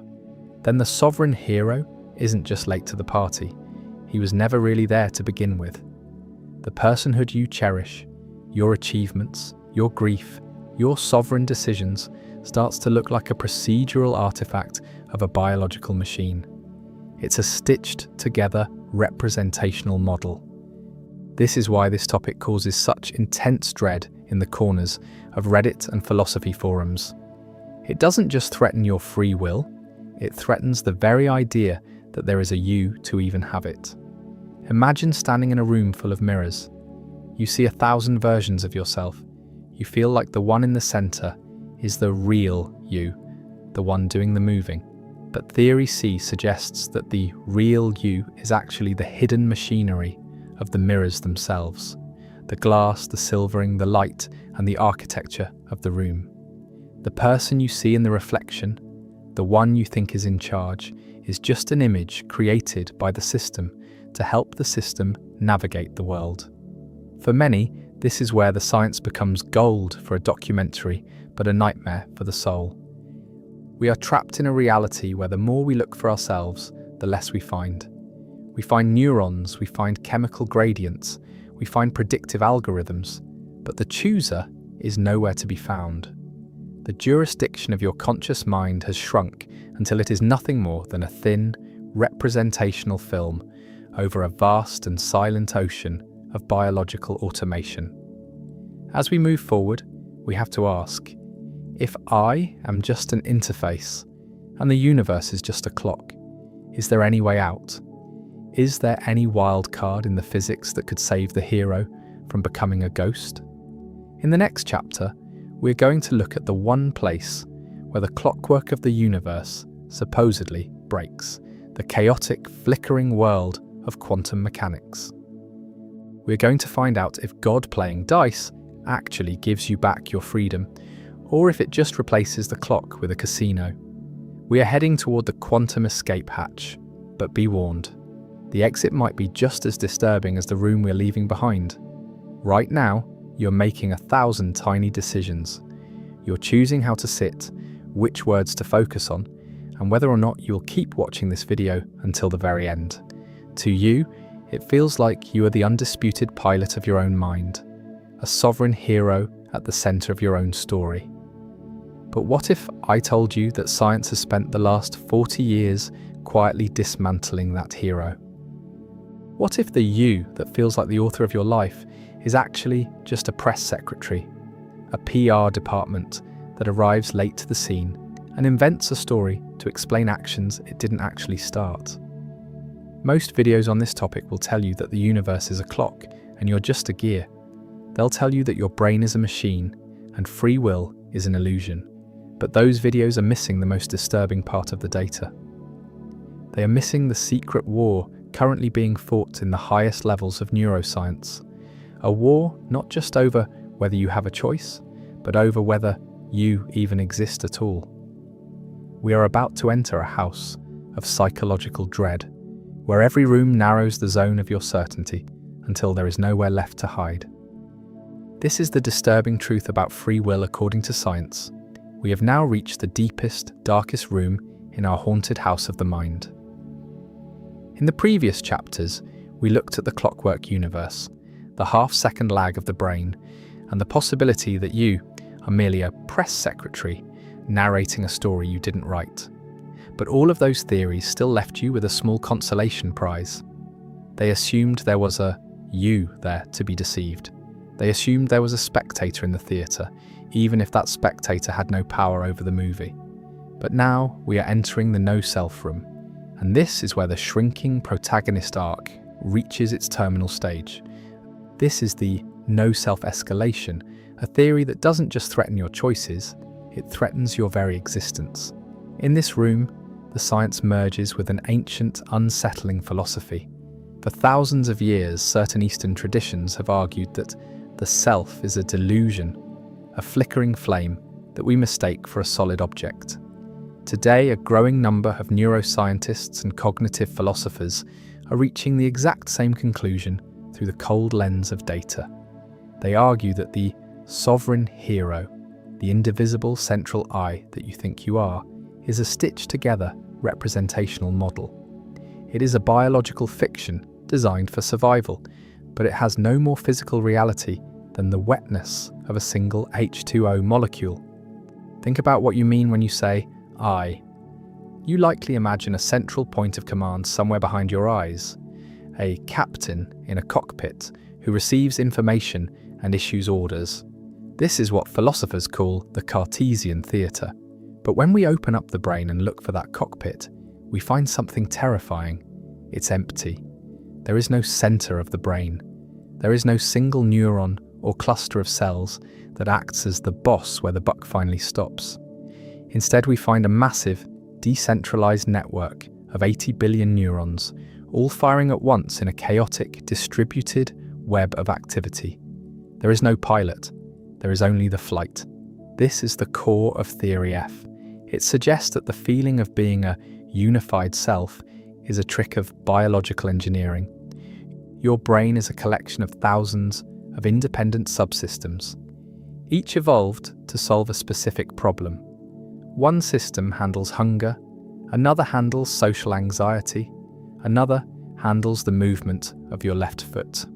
then the sovereign hero isn't just late to the party. He was never really there to begin with. the personhood you cherish, your achievements, your grief, your sovereign decisions, starts to look like a procedural artifact of a biological machine. It's a stitched-together representational model. This is why this topic causes such intense dread in the corners of Reddit and philosophy forums. It doesn't just threaten your free will, it threatens the very idea that there is a you to even have it. Imagine standing in a room full of mirrors. You see 1,000 versions of yourself. You feel like the one in the center is the real you, the one doing the moving. But Theory C suggests that the real you is actually the hidden machinery of the mirrors themselves. The glass, the silvering, the light, and the architecture of the room. The person you see in the reflection, the one you think is in charge, is just an image created by the system to help the system navigate the world. For many, this is where the science becomes gold for a documentary, but a nightmare for the soul. We are trapped in a reality where the more we look for ourselves, the less we find. We find neurons, we find chemical gradients, we find predictive algorithms, but the chooser is nowhere to be found. The jurisdiction of your conscious mind has shrunk until it is nothing more than a thin, representational film over a vast and silent ocean of biological automation. As we move forward, we have to ask, if I am just an interface and the universe is just a clock, is there any way out? Is there any wild card in the physics that could save the hero from becoming a ghost? In the next chapter, we're going to look at the one place where the clockwork of the universe supposedly breaks, the chaotic, flickering world of quantum mechanics. We're going to find out if God playing dice actually gives you back your freedom, or if it just replaces the clock with a casino. We are heading toward the quantum escape hatch, but be warned, the exit might be just as disturbing as the room we're leaving behind. Right now, you're making 1,000 tiny decisions. You're choosing how to sit, which words to focus on, and whether or not you'll keep watching this video until the very end. To you, it feels like you are the undisputed pilot of your own mind, a sovereign hero at the center of your own story. But what if I told you that science has spent the last 40 years quietly dismantling that hero? What if the you that feels like the author of your life is actually just a press secretary, a PR department that arrives late to the scene and invents a story to explain actions it didn't actually start? Most videos on this topic will tell you that the universe is a clock and you're just a gear. They'll tell you that your brain is a machine and free will is an illusion. But those videos are missing the most disturbing part of the data. They are missing the secret war currently being fought in the highest levels of neuroscience. A war not just over whether you have a choice, but over whether you even exist at all. We are about to enter a house of psychological dread, where every room narrows the zone of your certainty until there is nowhere left to hide. This is the disturbing truth about free will according to science. We have now reached the deepest, darkest room in our haunted house of the mind. In the previous chapters, we looked at the clockwork universe, the half-second lag of the brain, and the possibility that you are merely a press secretary narrating a story you didn't write. But all of those theories still left you with a small consolation prize. They assumed there was a you there to be deceived. They assumed there was a spectator in the theatre, even if that spectator had no power over the movie. But now we are entering the no-self room, and this is where the shrinking protagonist arc reaches its terminal stage. This is the no-self escalation, a theory that doesn't just threaten your choices, it threatens your very existence. In this room, the science merges with an ancient, unsettling philosophy. For thousands of years, certain Eastern traditions have argued that the self is a delusion, a flickering flame that we mistake for a solid object. Today, a growing number of neuroscientists and cognitive philosophers are reaching the exact same conclusion through the cold lens of data. They argue that the sovereign hero, the indivisible central I that you think you are, is a stitched-together representational model. It is a biological fiction designed for survival, but it has no more physical reality than the wetness of a single H2O molecule. Think about what you mean when you say, I. You likely imagine a central point of command somewhere behind your eyes, a captain in a cockpit who receives information and issues orders. This is what philosophers call the Cartesian theatre. But when we open up the brain and look for that cockpit, we find something terrifying. It's empty. There is no centre of the brain. There is no single neuron or cluster of cells that acts as the boss where the buck finally stops. Instead, we find a massive, decentralized network of 80 billion neurons, all firing at once in a chaotic, distributed web of activity. There is no pilot. There is only the flight. This is the core of Theory F. It suggests that the feeling of being a unified self is a trick of biological engineering. Your brain is a collection of thousands of independent subsystems, each evolved to solve a specific problem. One system handles hunger, another handles social anxiety, another handles the movement of your left foot.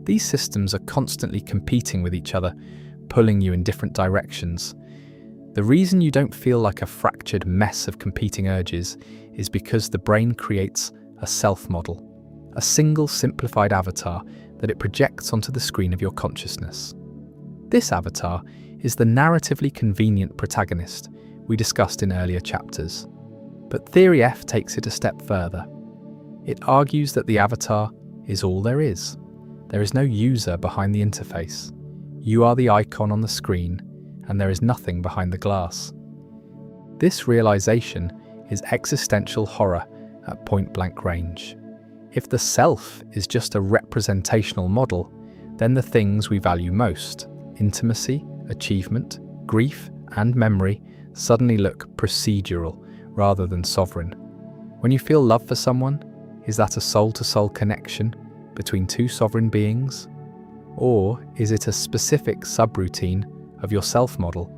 These systems are constantly competing with each other, pulling you in different directions. The reason you don't feel like a fractured mess of competing urges is because the brain creates a self-model, a single simplified avatar that it projects onto the screen of your consciousness. This avatar is the narratively convenient protagonist we discussed in earlier chapters. But Theory F takes it a step further. It argues that the avatar is all there is. There is no user behind the interface. You are the icon on the screen, and there is nothing behind the glass. This realization is existential horror at point-blank range. If the self is just a representational model, then the things we value most, intimacy, achievement, grief, and memory, suddenly look procedural rather than sovereign. When you feel love for someone, is that a soul-to-soul connection between two sovereign beings? Or is it a specific subroutine of your self-model,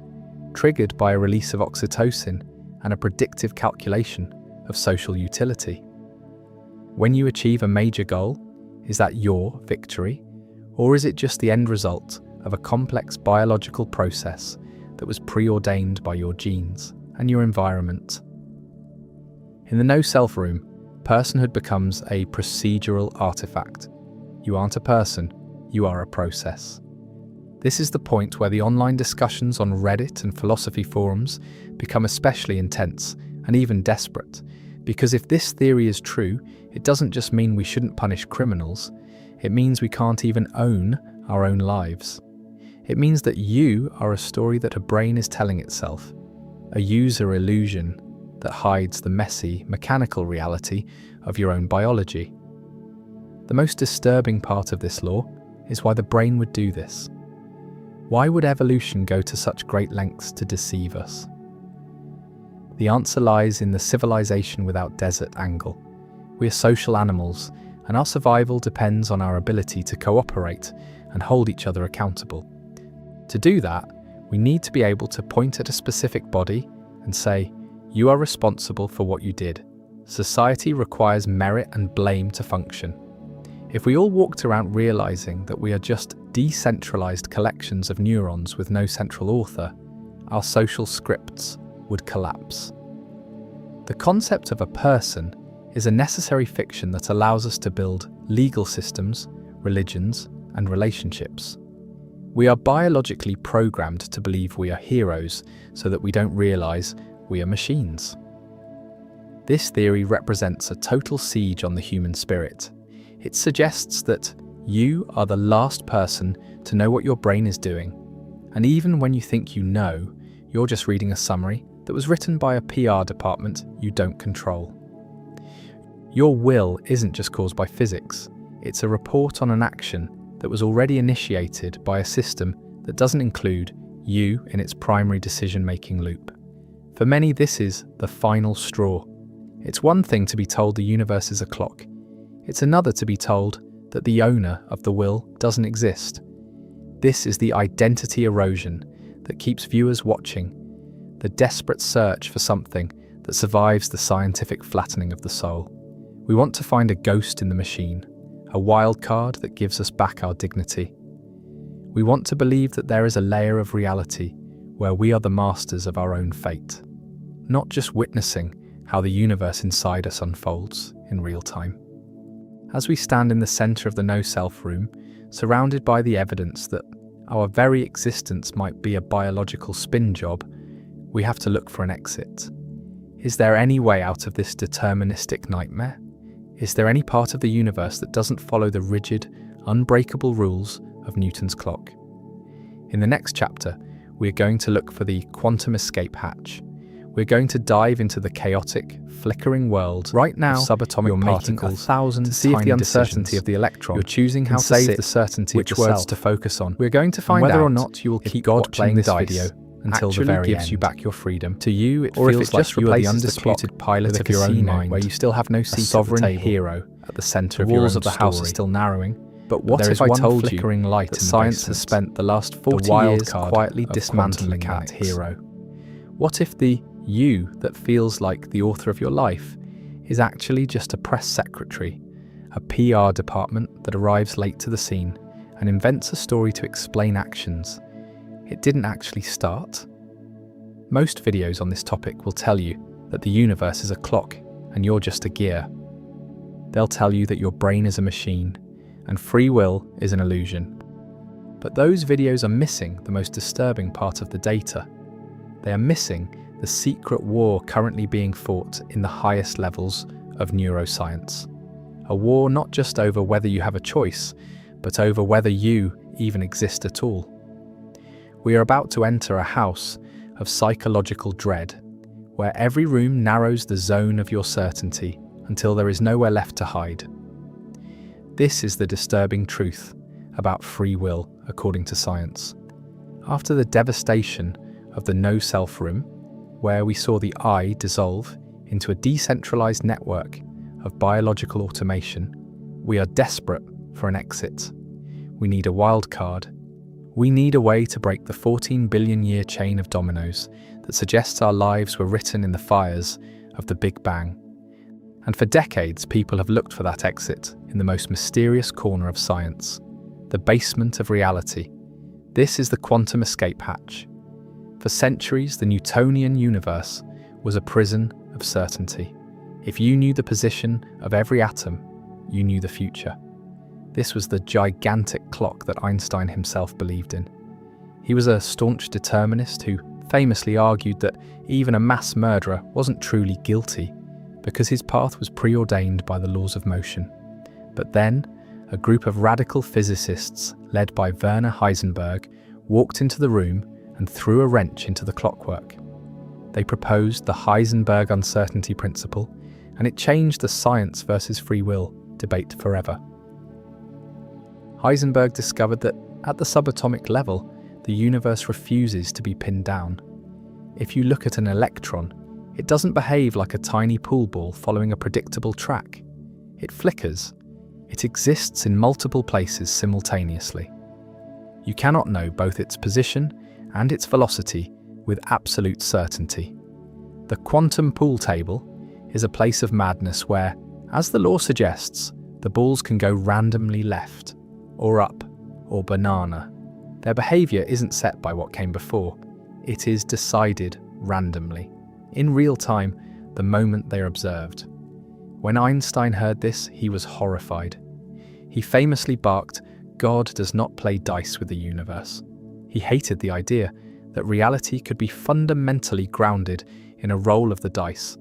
triggered by a release of oxytocin and a predictive calculation of social utility? When you achieve a major goal, is that your victory? Or is it just the end result of a complex biological process that was preordained by your genes and your environment? In the no-self room, personhood becomes a procedural artifact. You aren't a person, you are a process. This is the point where the online discussions on Reddit and philosophy forums become especially intense and even desperate, because if this theory is true, it doesn't just mean we shouldn't punish criminals, it means we can't even own our own lives. It means that you are a story that a brain is telling itself, a user illusion that hides the messy, mechanical reality of your own biology. The most disturbing part of this law is why the brain would do this. Why would evolution go to such great lengths to deceive us? The answer lies in the civilization without desert angle. We are social animals, and our survival depends on our ability to cooperate and hold each other accountable. To do that, we need to be able to point at a specific body and say, "You are responsible for what you did." Society requires merit and blame to function. If we all walked around realizing that we are just decentralized collections of neurons with no central author, our social scripts would collapse. The concept of a person is a necessary fiction that allows us to build legal systems, religions, and relationships. We are biologically programmed to believe we are heroes so that we don't realize we are machines. This theory represents a total siege on the human spirit. It suggests that you are the last person to know what your brain is doing. And even when you think you know, you're just reading a summary that was written by a PR department you don't control. Your will isn't just caused by physics. It's a report on an action that was already initiated by a system that doesn't include you in its primary decision-making loop. For many, this is the final straw. It's one thing to be told the universe is a clock. It's another to be told that the owner of the will doesn't exist. This is the identity erosion that keeps viewers watching, the desperate search for something that survives the scientific flattening of the soul. We want to find a ghost in the machine, a wild card that gives us back our dignity. We want to believe that there is a layer of reality where we are the masters of our own fate, not just witnessing how the universe inside us unfolds in real time. As we stand in the center of the no-self room, surrounded by the evidence that our very existence might be a biological spin job, we have to look for an exit. Is there any way out of this deterministic nightmare? Is there any part of the universe that doesn't follow the rigid, unbreakable rules of Newton's clock? In the next chapter, we're going to look for the quantum escape hatch. We're going to dive into the chaotic, flickering world right now of subatomic particles to see if the uncertainty of the electron you're choosing how to save the certainty which words to focus on. We're going to find whether or not you will keep God playing this video until the very gives you back your freedom. To you, it feels like you are the undisputed pilot of your own mind, where you still have no seat, a sovereign hero at the center of your own story. The walls of the house are still narrowing. But what if I told you that science has spent the last 40 years quietly dismantling that hero? What if the you that feels like the author of your life is actually just a press secretary, a PR department that arrives late to the scene and invents a story to explain actions it didn't actually start? Most videos on this topic will tell you that the universe is a clock and you're just a gear. They'll tell you that your brain is a machine and free will is an illusion. But those videos are missing the most disturbing part of the data. They are missing the secret war currently being fought in the highest levels of neuroscience. A war not just over whether you have a choice, but over whether you even exist at all. We are about to enter a house of psychological dread, where every room narrows the zone of your certainty until there is nowhere left to hide. This is the disturbing truth about free will, according to science. After the devastation of the no-self room, where we saw the I dissolve into a decentralized network of biological automation, we are desperate for an exit. We need a wild card. We need a way to break the 14 billion year chain of dominoes that suggests our lives were written in the fires of the Big Bang. And for decades, people have looked for that exit in the most mysterious corner of science, the basement of reality. This is the quantum escape hatch. For centuries, the Newtonian universe was a prison of certainty. If you knew the position of every atom, you knew the future. This was the gigantic clock that Einstein himself believed in. He was a staunch determinist who famously argued that even a mass murderer wasn't truly guilty because his path was preordained by the laws of motion. But then, a group of radical physicists led by Werner Heisenberg walked into the room and threw a wrench into the clockwork. They proposed the Heisenberg uncertainty principle, and it changed the science versus free will debate forever. Heisenberg discovered that at the subatomic level, the universe refuses to be pinned down. If you look at an electron, it doesn't behave like a tiny pool ball following a predictable track. It flickers. It exists in multiple places simultaneously. You cannot know both its position and its velocity with absolute certainty. The quantum pool table is a place of madness where, as the law suggests, the balls can go randomly left, or up, or banana. Their behavior isn't set by what came before. It is decided randomly, in real time, the moment they are observed. When Einstein heard this, he was horrified. He famously barked, "God does not play dice with the universe." He hated the idea that reality could be fundamentally grounded in a roll of the dice.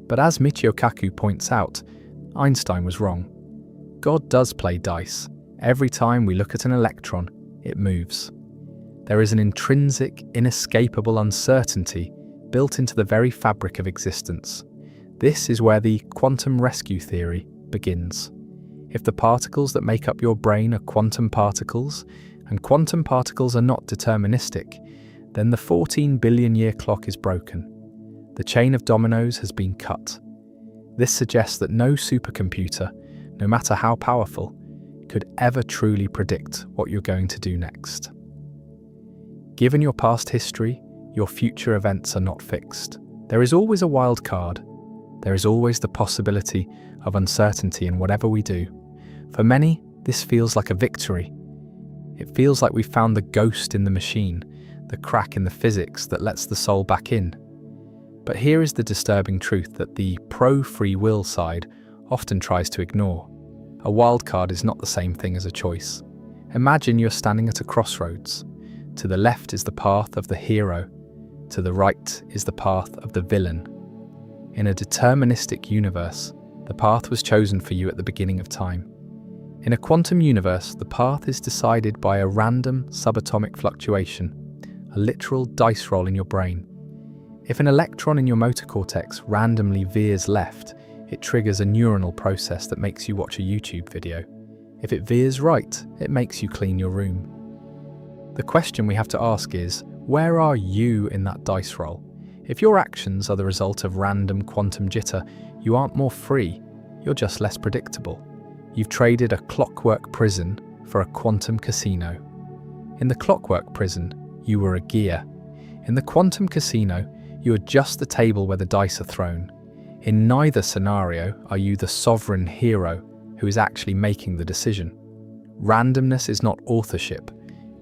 But as Michio Kaku points out, Einstein was wrong. God does play dice. Every time we look at an electron, it moves. There is an intrinsic, inescapable uncertainty built into the very fabric of existence. This is where the quantum rescue theory begins. If the particles that make up your brain are quantum particles, and quantum particles are not deterministic, then the 14 billion year clock is broken. The chain of dominoes has been cut. This suggests that no supercomputer, no matter how powerful, could ever truly predict what you're going to do next. Given your past history, your future events are not fixed. There is always a wild card. There is always the possibility of uncertainty in whatever we do. For many, this feels like a victory. It feels like we've found the ghost in the machine, the crack in the physics that lets the soul back in. But here is the disturbing truth that the pro-free will side often tries to ignore. A wildcard is not the same thing as a choice. Imagine you're standing at a crossroads. To the left is the path of the hero. To the right is the path of the villain. In a deterministic universe, the path was chosen for you at the beginning of time. In a quantum universe, the path is decided by a random subatomic fluctuation, a literal dice roll in your brain. If an electron in your motor cortex randomly veers left, it triggers a neuronal process that makes you watch a YouTube video. If it veers right, it makes you clean your room. The question we have to ask is, where are you in that dice roll? If your actions are the result of random quantum jitter, you aren't more free, you're just less predictable. You've traded a clockwork prison for a quantum casino. In the clockwork prison, you were a gear. In the quantum casino, you are just the table where the dice are thrown. In neither scenario are you the sovereign hero who is actually making the decision. Randomness is not authorship.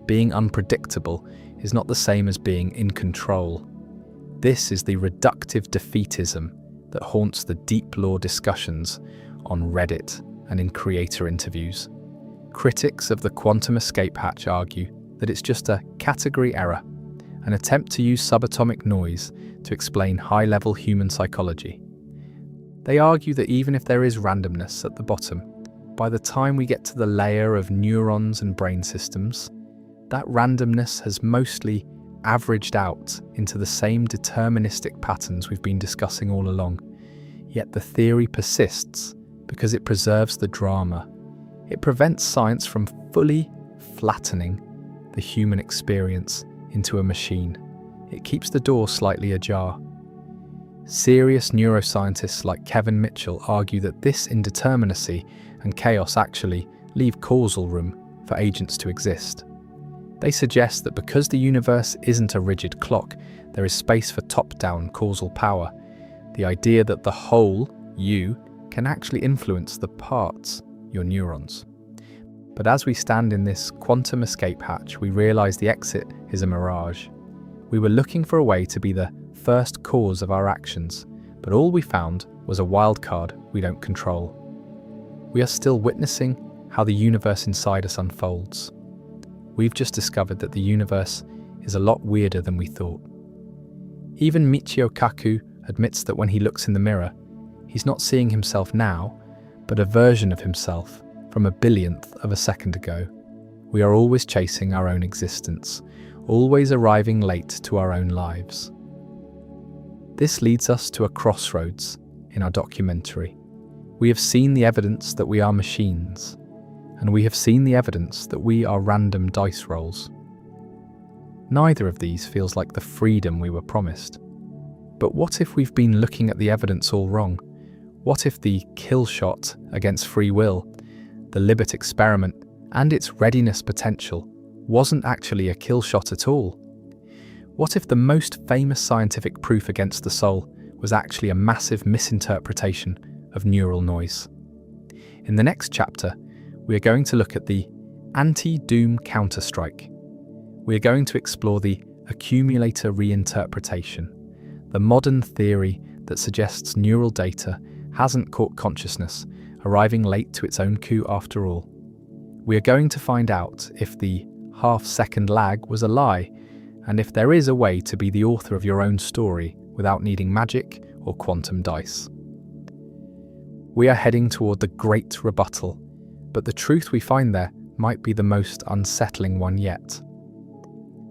Being unpredictable is not the same as being in control. This is the reductive defeatism that haunts the deep law discussions on Reddit and in creator interviews. Critics of the quantum escape hatch argue that it's just a category error, an attempt to use subatomic noise to explain high-level human psychology. They argue that even if there is randomness at the bottom, by the time we get to the layer of neurons and brain systems, that randomness has mostly averaged out into the same deterministic patterns we've been discussing all along. Yet the theory persists because it preserves the drama. It prevents science from fully flattening the human experience into a machine. It keeps the door slightly ajar. Serious neuroscientists like Kevin Mitchell argue that this indeterminacy and chaos actually leave causal room for agents to exist. They suggest that because the universe isn't a rigid clock, there is space for top-down causal power, the idea that the whole, you, can actually influence the parts, your neurons. But as we stand in this quantum escape hatch, we realize the exit is a mirage. We were looking for a way to be the first cause of our actions, but all we found was a wildcard we don't control. We are still witnessing how the universe inside us unfolds. We've just discovered that the universe is a lot weirder than we thought. Even Michio Kaku admits that when he looks in the mirror, he's not seeing himself now, but a version of himself from a billionth of a second ago. We are always chasing our own existence, always arriving late to our own lives. This leads us to a crossroads in our documentary. We have seen the evidence that we are machines, and we have seen the evidence that we are random dice rolls. Neither of these feels like the freedom we were promised. But what if we've been looking at the evidence all wrong? What if the kill shot against free will, the Libet experiment, and its readiness potential wasn't actually a kill shot at all? What if the most famous scientific proof against the soul was actually a massive misinterpretation of neural noise? In the next chapter, we are going to look at the anti-doom counterstrike. We are going to explore the accumulator reinterpretation, the modern theory that suggests neural data hasn't caught consciousness, arriving late to its own coup after all. We are going to find out if the half-second lag was a lie, and if there is a way to be the author of your own story without needing magic or quantum dice. We are heading toward the great rebuttal, but the truth we find there might be the most unsettling one yet.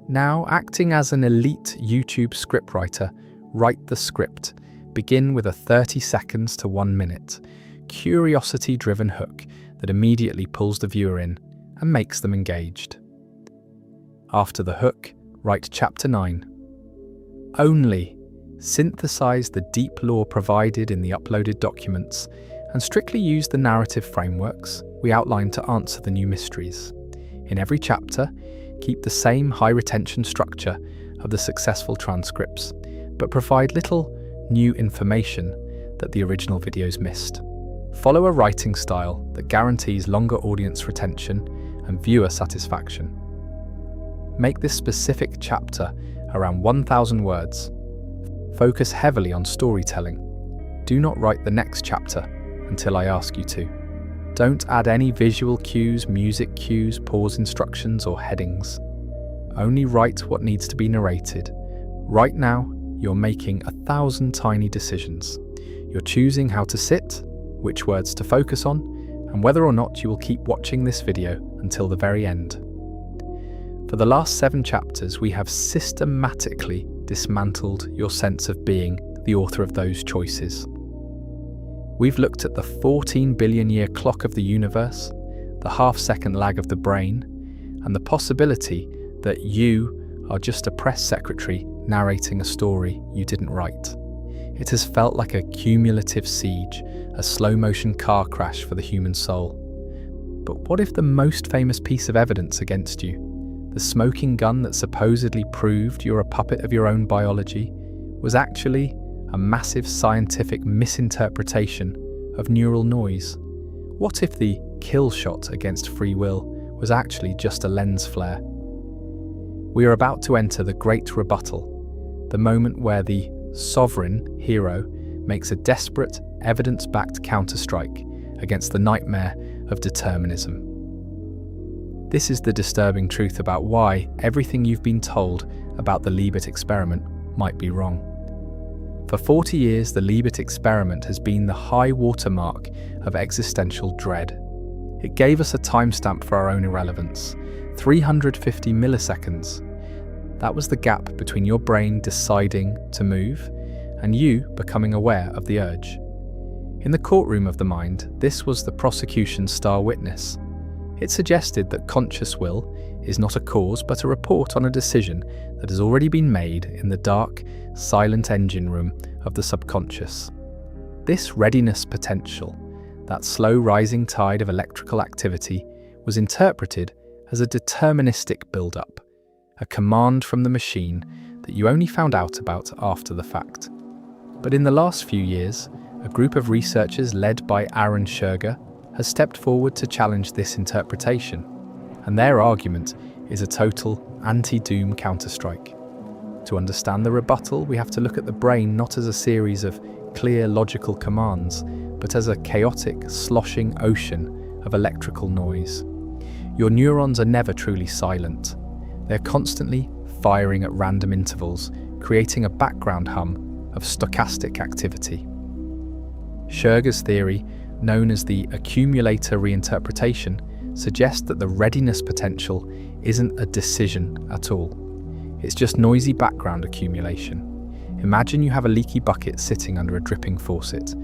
Now, acting as an elite YouTube scriptwriter, write the script. Begin with a 30 seconds to 1 minute, curiosity-driven hook that immediately pulls the viewer in and makes them engaged. After the hook, write Chapter 9. Only synthesize the deep lore provided in the uploaded documents and strictly use the narrative frameworks we outlined to answer the new mysteries. In every chapter, keep the same high retention structure of the successful transcripts, but provide little new information that the original videos missed. Follow a writing style that guarantees longer audience retention and viewer satisfaction. Make this specific chapter around 1,000 words. Focus heavily on storytelling. Do not write the next chapter until I ask you to. Don't add any visual cues, music cues, pause instructions, or headings. Only write what needs to be narrated. Right now, you're making 1,000 tiny decisions. You're choosing how to sit, which words to focus on, and whether or not you will keep watching this video until the very end. For the last 7 chapters, we have systematically dismantled your sense of being the author of those choices. We've looked at the 14 billion year clock of the universe, the half-second lag of the brain, and the possibility that you are just a press secretary narrating a story you didn't write. It has felt like a cumulative siege, a slow-motion car crash for the human soul. But what if the most famous piece of evidence against you, the smoking gun that supposedly proved you're a puppet of your own biology, was actually a massive scientific misinterpretation of neural noise? What if the kill shot against free will was actually just a lens flare? We are about to enter the great rebuttal, the moment where the sovereign hero makes a desperate, evidence-backed counterstrike against the nightmare of determinism. This is the disturbing truth about why everything you've been told about the Libet experiment might be wrong. For 40 years, the Libet experiment has been the high watermark of existential dread. It gave us a timestamp for our own irrelevance, 350 milliseconds. That was the gap between your brain deciding to move and you becoming aware of the urge. In the courtroom of the mind, this was the prosecution's star witness. It suggested that conscious will is not a cause but a report on a decision that has already been made in the dark, silent engine room of the subconscious. This readiness potential, that slow rising tide of electrical activity, was interpreted as a deterministic build-up, a command from the machine that you only found out about after the fact. But in the last few years, a group of researchers led by Aaron Scherger has stepped forward to challenge this interpretation, and their argument is a total anti-doom counterstrike. To understand the rebuttal, we have to look at the brain not as a series of clear logical commands, but as a chaotic, sloshing ocean of electrical noise. Your neurons are never truly silent. They're constantly firing at random intervals, creating a background hum of stochastic activity. Scherger's theory, known as the accumulator reinterpretation, suggests that the readiness potential isn't a decision at all. It's just noisy background accumulation. Imagine you have a leaky bucket sitting under a dripping faucet.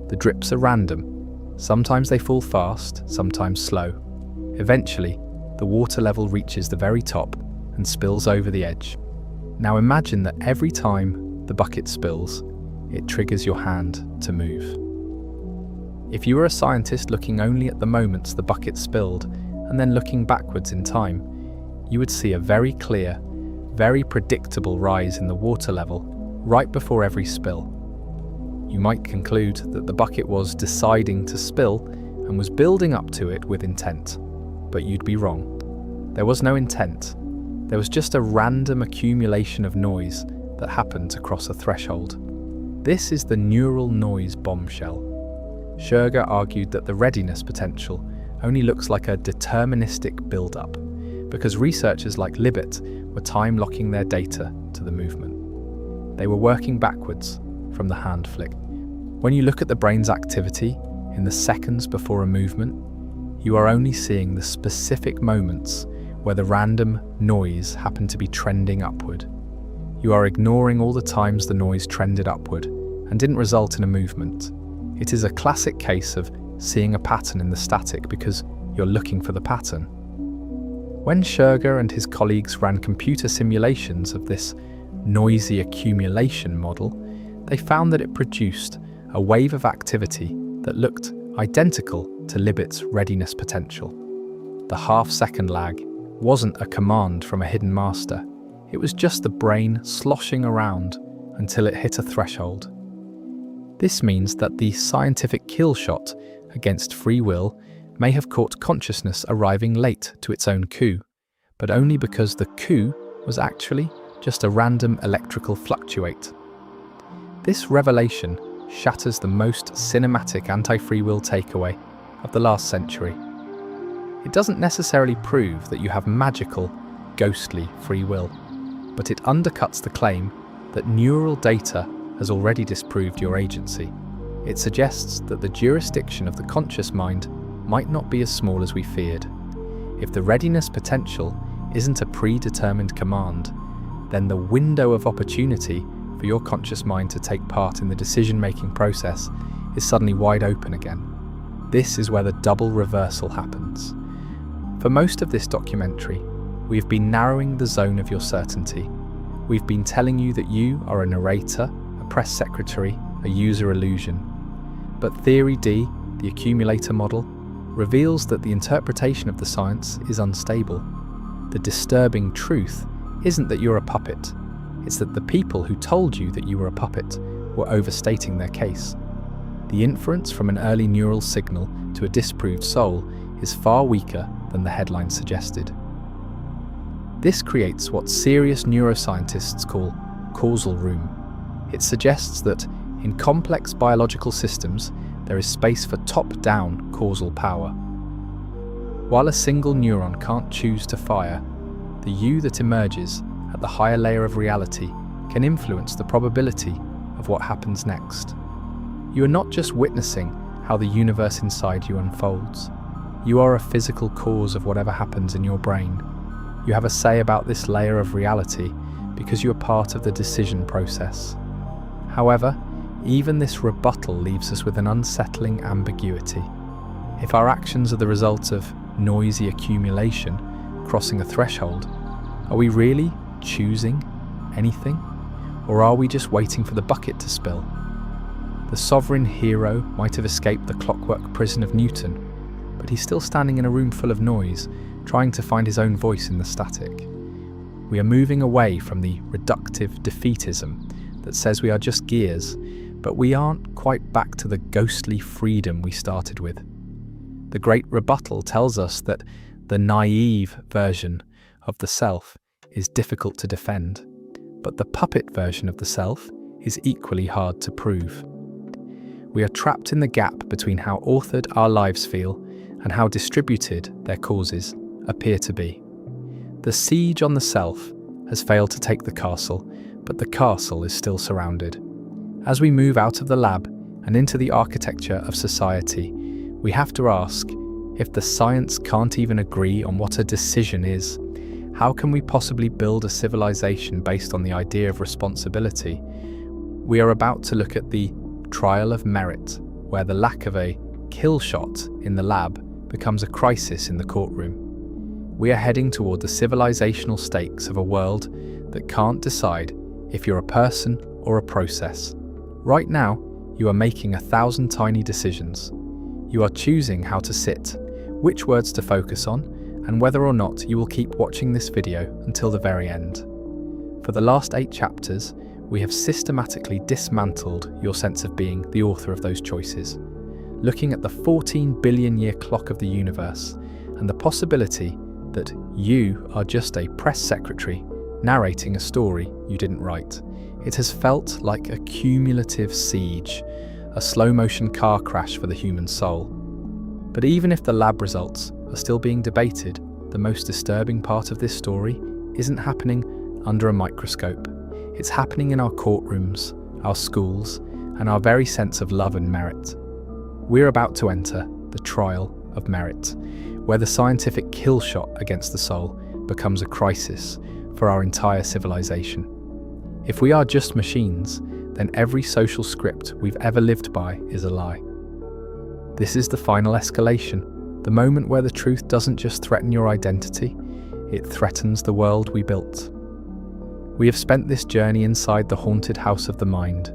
The drips are random. Sometimes they fall fast, sometimes slow. Eventually, the water level reaches the very top and spills over the edge. Now imagine that every time the bucket spills, it triggers your hand to move. If you were a scientist looking only at the moments the bucket spilled and then looking backwards in time, you would see a very clear, very predictable rise in the water level right before every spill. You might conclude that the bucket was deciding to spill and was building up to it with intent. But you'd be wrong. There was no intent. There was just a random accumulation of noise that happened to cross a threshold. This is the neural noise bombshell. Scherger argued that the readiness potential only looks like a deterministic build-up because researchers like Libet were time-locking their data to the movement. They were working backwards from the hand flick. When you look at the brain's activity in the seconds before a movement, you are only seeing the specific moments where the random noise happened to be trending upward. You are ignoring all the times the noise trended upward and didn't result in a movement. It is a classic case of seeing a pattern in the static because you're looking for the pattern. When Scherger and his colleagues ran computer simulations of this noisy accumulation model, they found that it produced a wave of activity that looked identical to Libet's readiness potential. The half-second lag wasn't a command from a hidden master. It was just the brain sloshing around until it hit a threshold. This means that the scientific kill shot against free will may have caught consciousness arriving late to its own coup, but only because the coup was actually just a random electrical fluctuate. This revelation shatters the most cinematic anti-free will takeaway of the last century. It doesn't necessarily prove that you have magical, ghostly free will, but it undercuts the claim that neural data has already disproved your agency. It suggests that the jurisdiction of the conscious mind might not be as small as we feared. If the readiness potential isn't a predetermined command, then the window of opportunity for your conscious mind to take part in the decision-making process is suddenly wide open again. This is where the double reversal happens. For most of this documentary, we've been narrowing the zone of your certainty. We've been telling you that you are a narrator, a press secretary, a user illusion. But Theory D, the accumulator model, reveals that the interpretation of the science is unstable. The disturbing truth isn't that you're a puppet, it's that the people who told you that you were a puppet were overstating their case. The inference from an early neural signal to a disproved soul is far weaker than the headline suggested. This creates what serious neuroscientists call causal room. It suggests that in complex biological systems, there is space for top-down causal power. While a single neuron can't choose to fire, the you that emerges at the higher layer of reality can influence the probability of what happens next. You are not just witnessing how the universe inside you unfolds. You are a physical cause of whatever happens in your brain. You have a say about this layer of reality because you are part of the decision process. However, even this rebuttal leaves us with an unsettling ambiguity. If our actions are the result of noisy accumulation crossing a threshold, are we really choosing anything? Or are we just waiting for the bucket to spill? The sovereign hero might have escaped the clockwork prison of Newton, but he's still standing in a room full of noise, trying to find his own voice in the static. We are moving away from the reductive defeatism that says we are just gears, but we aren't quite back to the ghostly freedom we started with. The great rebuttal tells us that the naive version of the self is difficult to defend, but the puppet version of the self is equally hard to prove. We are trapped in the gap between how authored our lives feel and how distributed their causes appear to be. The siege on the self has failed to take the castle, but the castle is still surrounded. As we move out of the lab and into the architecture of society, we have to ask, if the science can't even agree on what a decision is, how can we possibly build a civilization based on the idea of responsibility? We are about to look at the trial of merit, where the lack of a kill shot in the lab becomes a crisis in the courtroom. We are heading toward the civilizational stakes of a world that can't decide if you're a person or a process. Right now, you are making 1,000 tiny decisions. You are choosing how to sit, which words to focus on, and whether or not you will keep watching this video until the very end. For the last 8 chapters, we have systematically dismantled your sense of being the author of those choices, looking at the 14 billion year clock of the universe and the possibility that you are just a press secretary narrating a story you didn't write. It has felt like a cumulative siege, a slow-motion car crash for the human soul. But even if the lab results are still being debated, the most disturbing part of this story isn't happening under a microscope. It's happening in our courtrooms, our schools, and our very sense of love and merit. We're about to enter the trial of merit, where the scientific kill shot against the soul becomes a crisis for our entire civilization. If we are just machines, then every social script we've ever lived by is a lie. This is the final escalation, the moment where the truth doesn't just threaten your identity, it threatens the world we built. We have spent this journey inside the haunted house of the mind,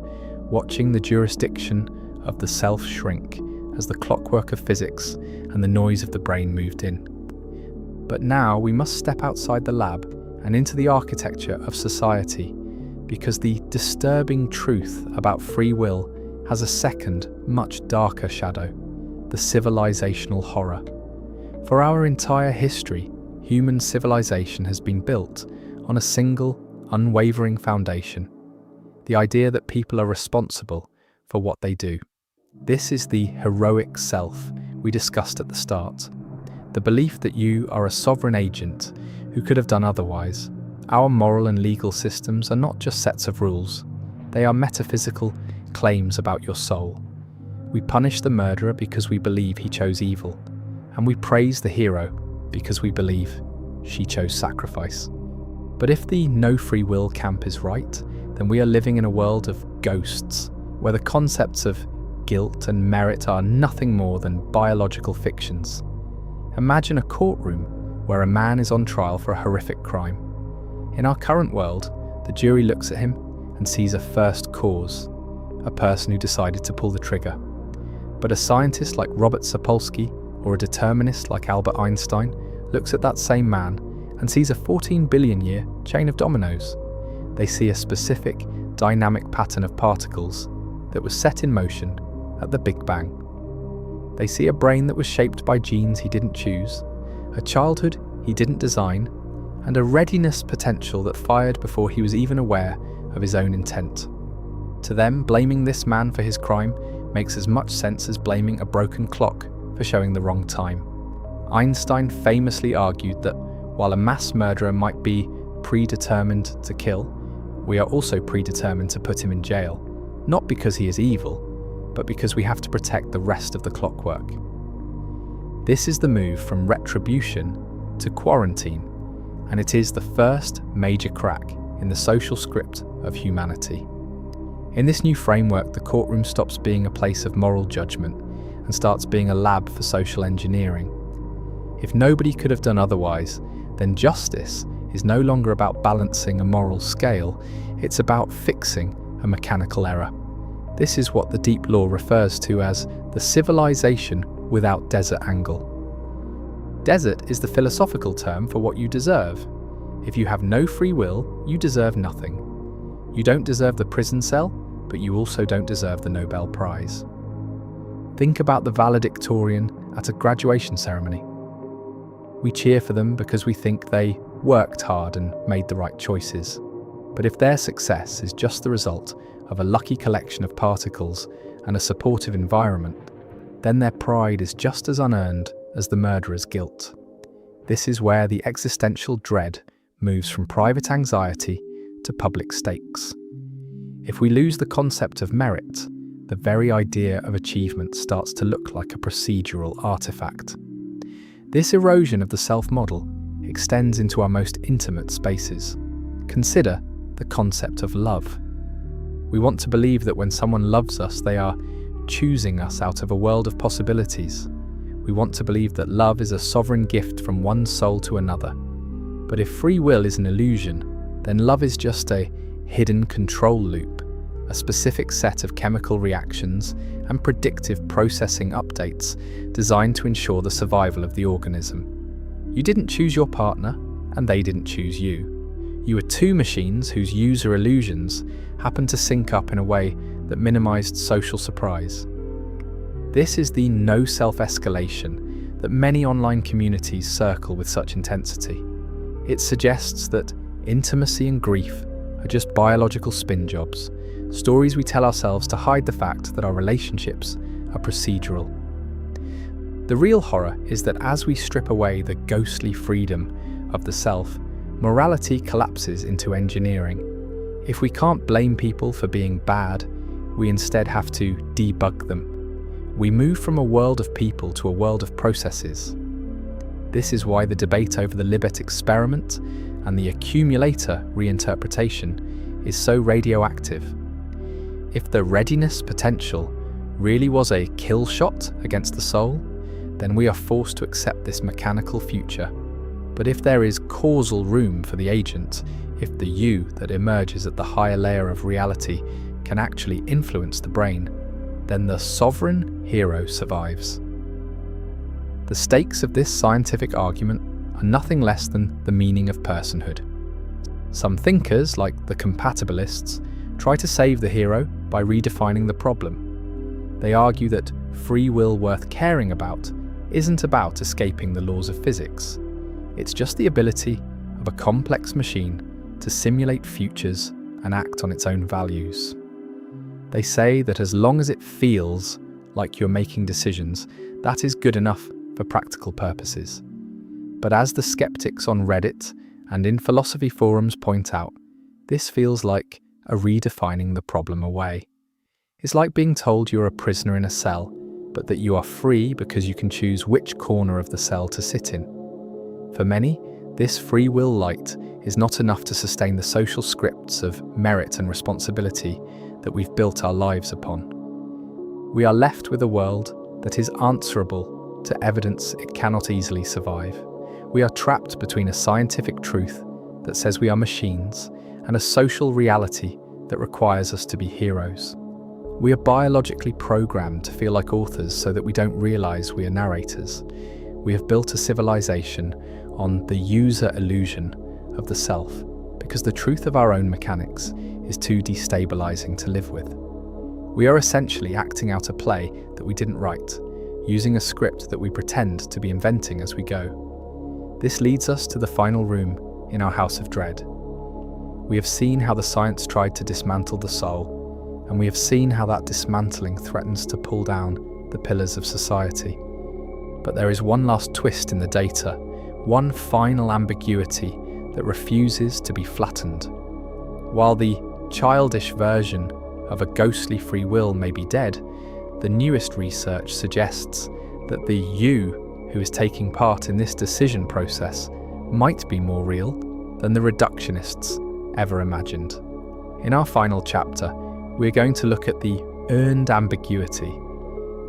watching the jurisdiction of the self shrink as the clockwork of physics and the noise of the brain moved in. But now we must step outside the lab and into the architecture of society, because the disturbing truth about free will has a second, much darker shadow. the civilizational horror. For our entire history, human civilization has been built on a single, unwavering foundation: the idea that people are responsible for what they do. This is the heroic self we discussed at the start. The belief that you are a sovereign agent who could have done otherwise. Our moral and legal systems are not just sets of rules. They are metaphysical claims about your soul. We punish the murderer because we believe he chose evil, and we praise the hero because we believe she chose sacrifice. But if the no free will camp is right, then we are living in a world of ghosts, where the concepts of guilt and merit are nothing more than biological fictions. Imagine a courtroom where a man is on trial for a horrific crime. In our current world, the jury looks at him and sees a first cause, a person who decided to pull the trigger. But a scientist like Robert Sapolsky or a determinist like Albert Einstein looks at that same man and sees a 14 billion year chain of dominoes. They see a specific, dynamic pattern of particles that was set in motion at the Big Bang. They see a brain that was shaped by genes he didn't choose, a childhood he didn't design, and a readiness potential that fired before he was even aware of his own intent. To them, blaming this man for his crime makes as much sense as blaming a broken clock for showing the wrong time. Einstein famously argued that while a mass murderer might be predetermined to kill, we are also predetermined to put him in jail, not because he is evil, but because we have to protect the rest of the clockwork. This is the move from retribution to quarantine, and it is the first major crack in the social script of humanity. In this new framework, the courtroom stops being a place of moral judgment and starts being a lab for social engineering. If nobody could have done otherwise, then justice is no longer about balancing a moral scale, it's about fixing a mechanical error. This is what the deep law refers to as the civilization without desert angle. Desert is the philosophical term for what you deserve. If you have no free will, you deserve nothing. You don't deserve the prison cell, but you also don't deserve the Nobel Prize. Think about the valedictorian at a graduation ceremony. We cheer for them because we think they worked hard and made the right choices. But if their success is just the result of a lucky collection of particles and a supportive environment, then their pride is just as unearned as the murderer's guilt. This is where the existential dread moves from private anxiety to public stakes. If we lose the concept of merit, the very idea of achievement starts to look like a procedural artifact. This erosion of the self-model extends into our most intimate spaces. Consider the concept of love. We want to believe that when someone loves us, they are choosing us out of a world of possibilities. We want to believe that love is a sovereign gift from one soul to another. But if free will is an illusion, then love is just a hidden control loop, a specific set of chemical reactions and predictive processing updates designed to ensure the survival of the organism. You didn't choose your partner, and they didn't choose you. You were two machines whose user illusions happened to sync up in a way that minimized social surprise. This is the no self-escalation that many online communities circle with such intensity. It suggests that intimacy and grief are just biological spin jobs, stories we tell ourselves to hide the fact that our relationships are procedural. The real horror is that as we strip away the ghostly freedom of the self, morality collapses into engineering. If we can't blame people for being bad, we instead have to debug them. We move from a world of people to a world of processes. This is why the debate over the Libet experiment and the accumulator reinterpretation is so radioactive. If the readiness potential really was a kill shot against the soul, then we are forced to accept this mechanical future. But if there is causal room for the agent, if the you that emerges at the higher layer of reality can actually influence the brain, then the sovereign hero survives. The stakes of this scientific argument are nothing less than the meaning of personhood. Some thinkers, like the compatibilists, try to save the hero by redefining the problem. They argue that free will worth caring about isn't about escaping the laws of physics. It's just the ability of a complex machine to simulate futures and act on its own values. They say that as long as it feels like you're making decisions, that is good enough for practical purposes. But as the skeptics on Reddit and in philosophy forums point out, this feels like a redefining the problem away. It's like being told you're a prisoner in a cell, but that you are free because you can choose which corner of the cell to sit in. For many, this free will light is not enough to sustain the social scripts of merit and responsibility that we've built our lives upon. We are left with a world that is answerable to evidence it cannot easily survive. We are trapped between a scientific truth that says we are machines and a social reality that requires us to be heroes. We are biologically programmed to feel like authors so that we don't realize we are narrators. We have built a civilization on the user illusion of the self because the truth of our own mechanics is too destabilizing to live with. We are essentially acting out a play that we didn't write, using a script that we pretend to be inventing as we go. This leads us to the final room in our house of dread. We have seen how the science tried to dismantle the soul, and we have seen how that dismantling threatens to pull down the pillars of society. But there is one last twist in the data, one final ambiguity that refuses to be flattened. While the childish version of a ghostly free will may be dead, the newest research suggests that the you who is taking part in this decision process might be more real than the reductionists ever imagined. In our final chapter, we're going to look at the earned ambiguity.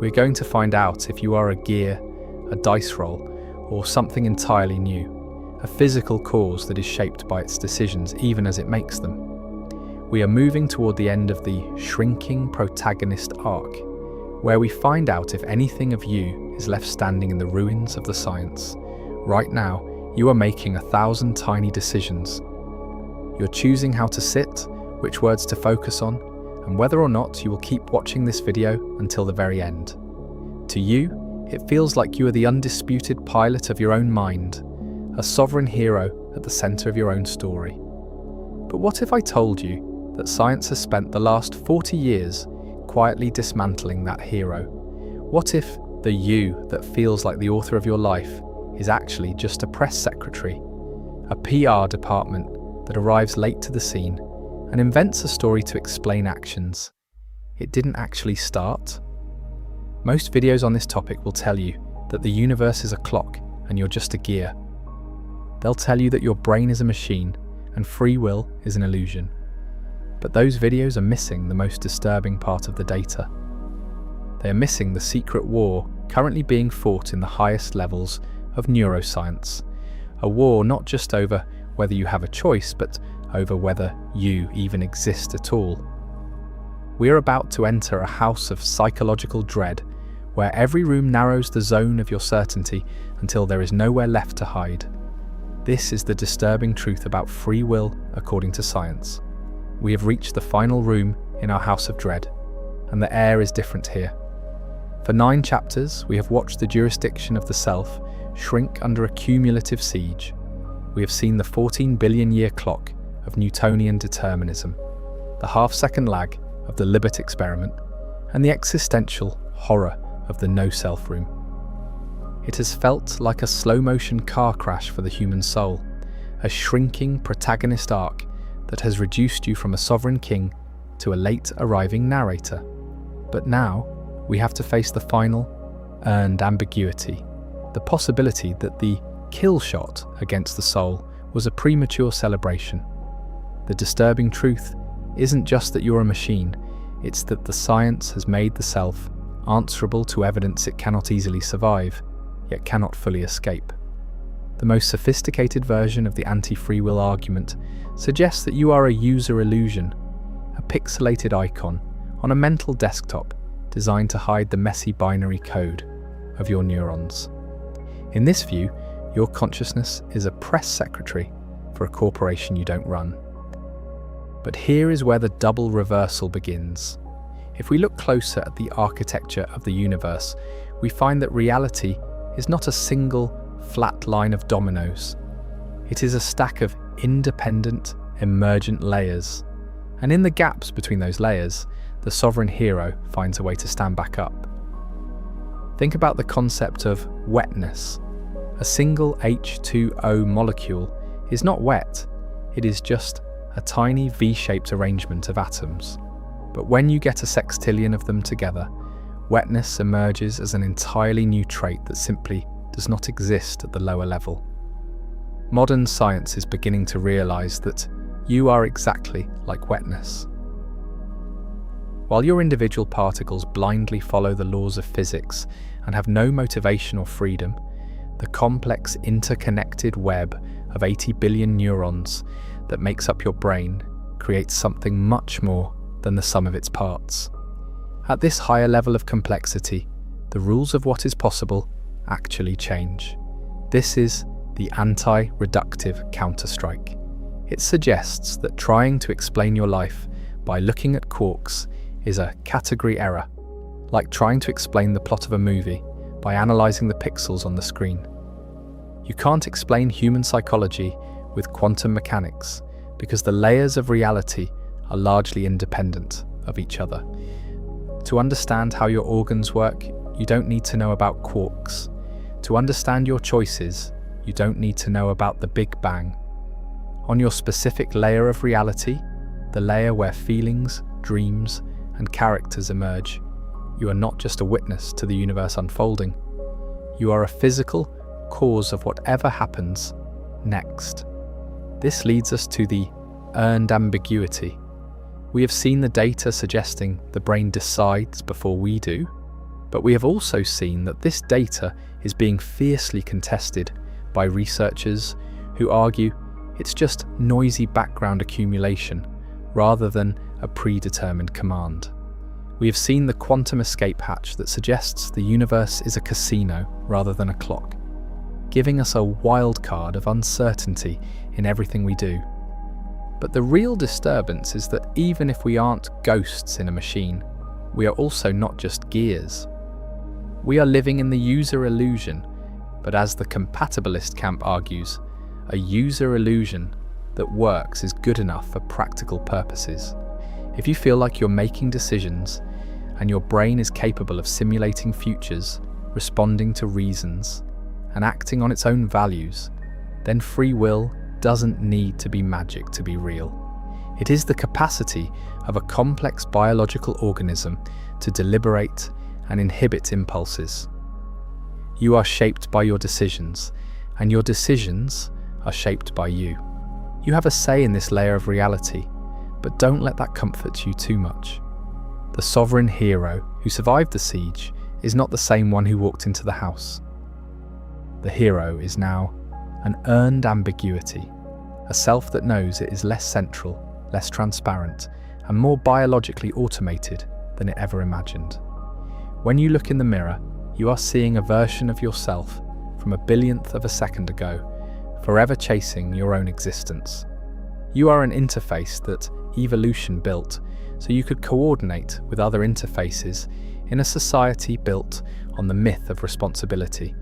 We're going to find out if you are a gear, a dice roll, or something entirely new, a physical cause that is shaped by its decisions even as it makes them. We are moving toward the end of the shrinking protagonist arc, where we find out if anything of you is left standing in the ruins of the science. Right now, you are making 1,000 tiny decisions. You're choosing how to sit, which words to focus on, and whether or not you will keep watching this video until the very end. To you, it feels like you are the undisputed pilot of your own mind, a sovereign hero at the center of your own story. But what if I told you that science has spent the last 40 years quietly dismantling that hero? What if the you that feels like the author of your life is actually just a press secretary, a PR department that arrives late to the scene and invents a story to explain actions it didn't actually start? Most videos on this topic will tell you that the universe is a clock and you're just a gear. They'll tell you that your brain is a machine and free will is an illusion. But those videos are missing the most disturbing part of the data. They are missing the secret war currently being fought in the highest levels of neuroscience. A war not just over whether you have a choice, but over whether you even exist at all. We are about to enter a house of psychological dread, where every room narrows the zone of your certainty until there is nowhere left to hide. This is the disturbing truth about free will according to science. We have reached the final room in our house of dread, and the air is different here. For 9 chapters, we have watched the jurisdiction of the self shrink under a cumulative siege. We have seen the 14 billion year clock of Newtonian determinism, the half-second lag of the Libet experiment, and the existential horror of the no-self room. It has felt like a slow-motion car crash for the human soul, a shrinking protagonist arc that has reduced you from a sovereign king to a late-arriving narrator. But now, we have to face the final, earned ambiguity, the possibility that the kill shot against the soul was a premature celebration. The disturbing truth isn't just that you're a machine, it's that the science has made the self answerable to evidence it cannot easily survive, yet cannot fully escape. The most sophisticated version of the anti-free will argument suggests that you are a user illusion, a pixelated icon on a mental desktop designed to hide the messy binary code of your neurons. In this view, your consciousness is a press secretary for a corporation you don't run. But here is where the double reversal begins. If we look closer at the architecture of the universe, we find that reality is not a single, flat line of dominoes. It is a stack of independent, emergent layers. And in the gaps between those layers, the sovereign hero finds a way to stand back up. Think about the concept of wetness. A single H2O molecule is not wet, it is just a tiny V-shaped arrangement of atoms. But when you get a sextillion of them together, wetness emerges as an entirely new trait that simply does not exist at the lower level. Modern science is beginning to realize that you are exactly like wetness. While your individual particles blindly follow the laws of physics and have no motivation or freedom, the complex interconnected web of 80 billion neurons that makes up your brain creates something much more than the sum of its parts. At this higher level of complexity, the rules of what is possible actually change. This is the anti-reductive counterstrike. It suggests that trying to explain your life by looking at quarks is a category error, like trying to explain the plot of a movie by analysing the pixels on the screen. You can't explain human psychology with quantum mechanics because the layers of reality are largely independent of each other. To understand how your organs work, you don't need to know about quarks. To understand your choices, you don't need to know about the Big Bang. On your specific layer of reality, the layer where feelings, dreams, and characters emerge, you are not just a witness to the universe unfolding. You are a physical cause of whatever happens next. This leads us to the earned ambiguity. We have seen the data suggesting the brain decides before we do, but we have also seen that this data is being fiercely contested by researchers who argue it's just noisy background accumulation rather than a predetermined command. We have seen the quantum escape hatch that suggests the universe is a casino rather than a clock, giving us a wild card of uncertainty in everything we do. But the real disturbance is that even if we aren't ghosts in a machine, we are also not just gears. We are living in the user illusion, but as the compatibilist camp argues, a user illusion that works is good enough for practical purposes. If you feel like you're making decisions and your brain is capable of simulating futures, responding to reasons, and acting on its own values, then free will doesn't need to be magic to be real. It is the capacity of a complex biological organism to deliberate and inhibit impulses. You are shaped by your decisions, and your decisions are shaped by you. You have a say in this layer of reality, but don't let that comfort you too much. The sovereign hero who survived the siege is not the same one who walked into the house. The hero is now an earned ambiguity, a self that knows it is less central, less transparent, and more biologically automated than it ever imagined. When you look in the mirror, you are seeing a version of yourself from a billionth of a second ago, forever chasing your own existence. You are an interface that evolution built so you could coordinate with other interfaces in a society built on the myth of responsibility.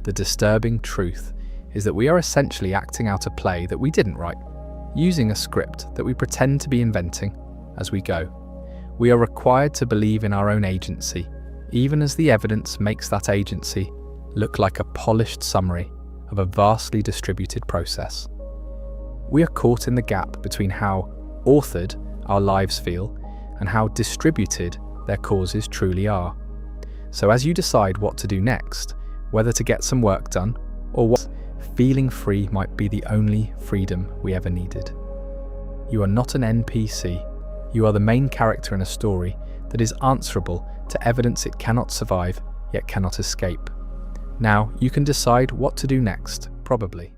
The disturbing truth is that we are essentially acting out a play that we didn't write, using a script that we pretend to be inventing as we go. We are required to believe in our own agency, even as the evidence makes that agency look like a polished summary of a vastly distributed process. We are caught in the gap between how authored our lives feel and how distributed their causes truly are. So as you decide what to do next, whether to get some work done or what, feeling free might be the only freedom we ever needed. You are not an NPC. You are the main character in a story that is answerable to evidence it cannot survive yet cannot escape. Now you can decide what to do next, probably.